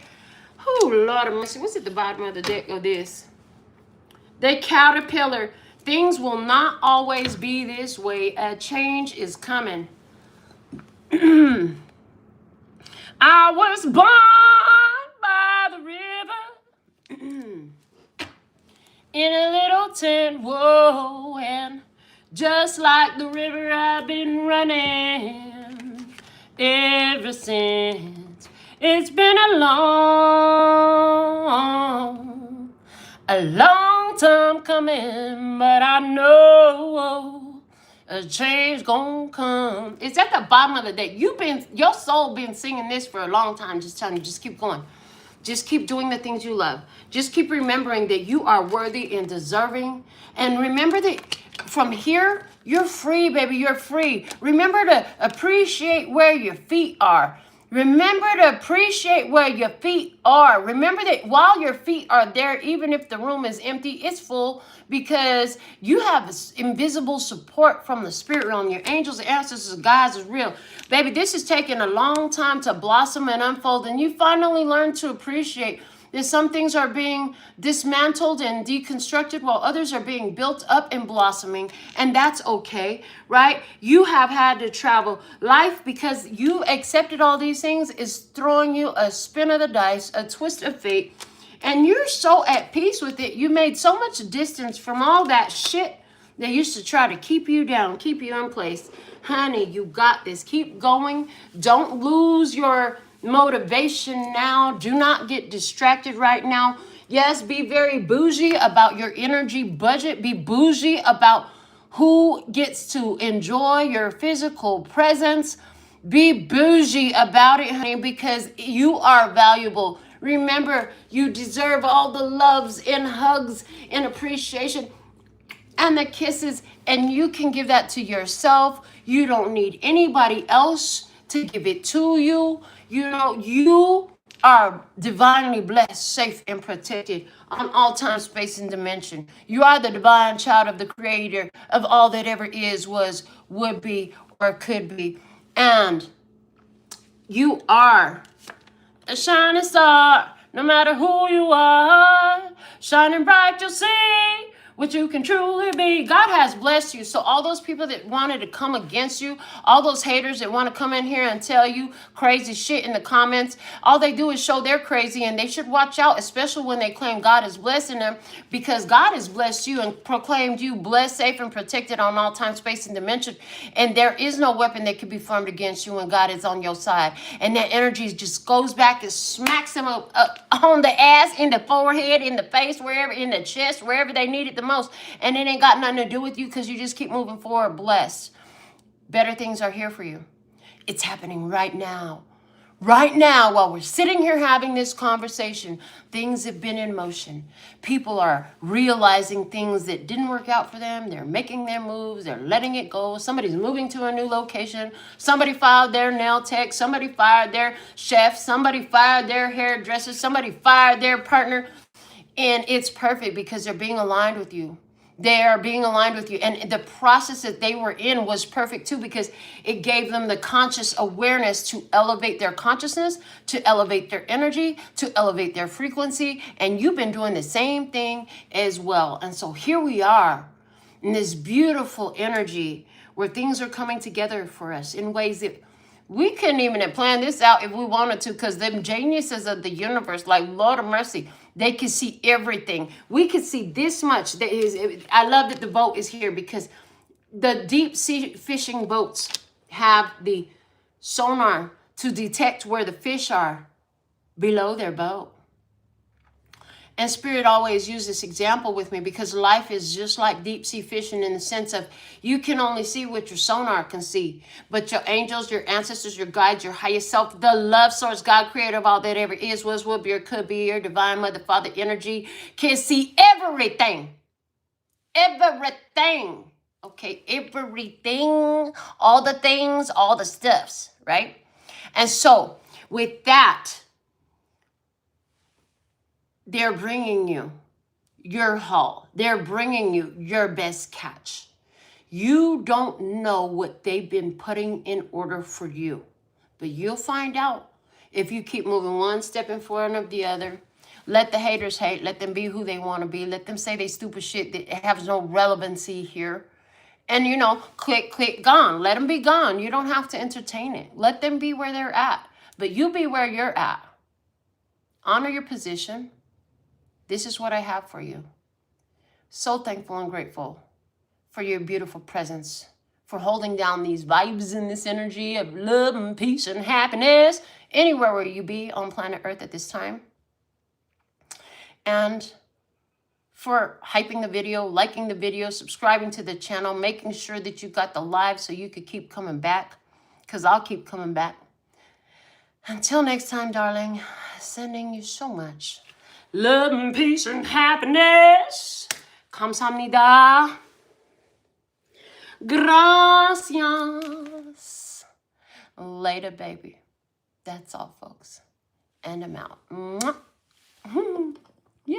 Oh, Lord of mercy. What's at the bottom of the deck of this? The caterpillar. Things will not always be this way. A change is coming. I was born by the river in a little tent, whoa, and just like the river I've been running ever since. It's been a long time coming, but I know a change gonna come. It's at the bottom of the deck. Your soul been singing this for a long time. Just telling you, just keep going. Just keep doing the things you love. Just keep remembering that you are worthy and deserving. And remember that from here, you're free, baby. You're free. Remember to appreciate where your feet are. Remember to appreciate where your feet are. Remember that while your feet are there, even if the room is empty, it's full, because you have invisible support from the spirit realm. Your angels, ancestors, guides is real. Baby, this is taking a long time to blossom and unfold, and you finally learn to appreciate that some things are being dismantled and deconstructed while others are being built up and blossoming, and that's okay, right? You have had to travel. Life, because you accepted all these things, is throwing you a spin of the dice, a twist of fate, and you're so at peace with it. You made so much distance from all that shit that used to try to keep you down, keep you in place. Honey, you got this. Keep going. Don't lose your motivation now. Do not get distracted right now. Yes, be very bougie about your energy budget. Be bougie about who gets to enjoy your physical presence. Be bougie about it, honey, because you are valuable. Remember, you deserve all the loves and hugs and appreciation and the kisses, and you can give that to yourself. You don't need anybody else to give it to you. You know, you are divinely blessed, safe, and protected on all time, space, and dimension. You are the divine child of the creator of all that ever is, was, would be, or could be. And you are a shining star, no matter who you are. Shining bright, you'll see what you can truly be. God has blessed you. So all those people that wanted to come against you, all those haters that want to come in here and tell you crazy shit in the comments, all they do is show they're crazy, and they should watch out, especially when they claim God is blessing them, because God has blessed you and proclaimed you blessed, safe, and protected on all time, space, and dimension. And there is no weapon that can be formed against you when God is on your side. And that energy just goes back and smacks them up on the ass, in the forehead, in the face, wherever, in the chest, wherever they need it the most. And it ain't got nothing to do with you, because you just keep moving forward blessed. Better things are here for you. It's happening right now. Right now, while we're sitting here having this conversation, things have been in motion. People are realizing things that didn't work out for them. They're making their moves. They're letting it go. Somebody's moving to a new location. Somebody fired their nail tech. Somebody fired their chef. Somebody fired their hairdresser. Somebody fired their partner. And it's perfect, because they're being aligned with you. They are being aligned with you. And the process that they were in was perfect too, because it gave them the conscious awareness to elevate their consciousness, to elevate their energy, to elevate their frequency. And you've been doing the same thing as well. And so here we are in this beautiful energy where things are coming together for us in ways that we couldn't even have planned this out if we wanted to, because them geniuses of the universe, like Lord of mercy, they can see everything. We could see this much. I love that the boat is here, because the deep sea fishing boats have the sonar to detect where the fish are below their boat. And Spirit always used this example with me, because life is just like deep sea fishing, in the sense of you can only see what your sonar can see. But your angels, your ancestors, your guides, your highest self, the love source, God, creator of all that ever is, was, will be, or could be, your divine mother, father energy, can see everything. Everything. Okay, everything. All the things, all the stuffs, right? And so with that, they're bringing you your haul. They're bringing you your best catch. You don't know what they've been putting in order for you, but you'll find out if you keep moving one step in front of the other. Let the haters hate. Let them be who they want to be. Let them say they stupid shit that has no relevancy here. And, click, gone. Let them be gone. You don't have to entertain it. Let them be where they're at, but you be where you're at. Honor your position. This is what I have for you. So thankful and grateful for your beautiful presence, for holding down these vibes and this energy of love and peace and happiness anywhere where you be on planet Earth at this time. And for hyping the video, liking the video, subscribing to the channel, making sure that you got the live so you could keep coming back, because I'll keep coming back. Until next time, darling, sending you so much love and peace and happiness. 감사합니다. Gracias. Later, baby. That's all, folks. And I'm out. Mwah. Yay.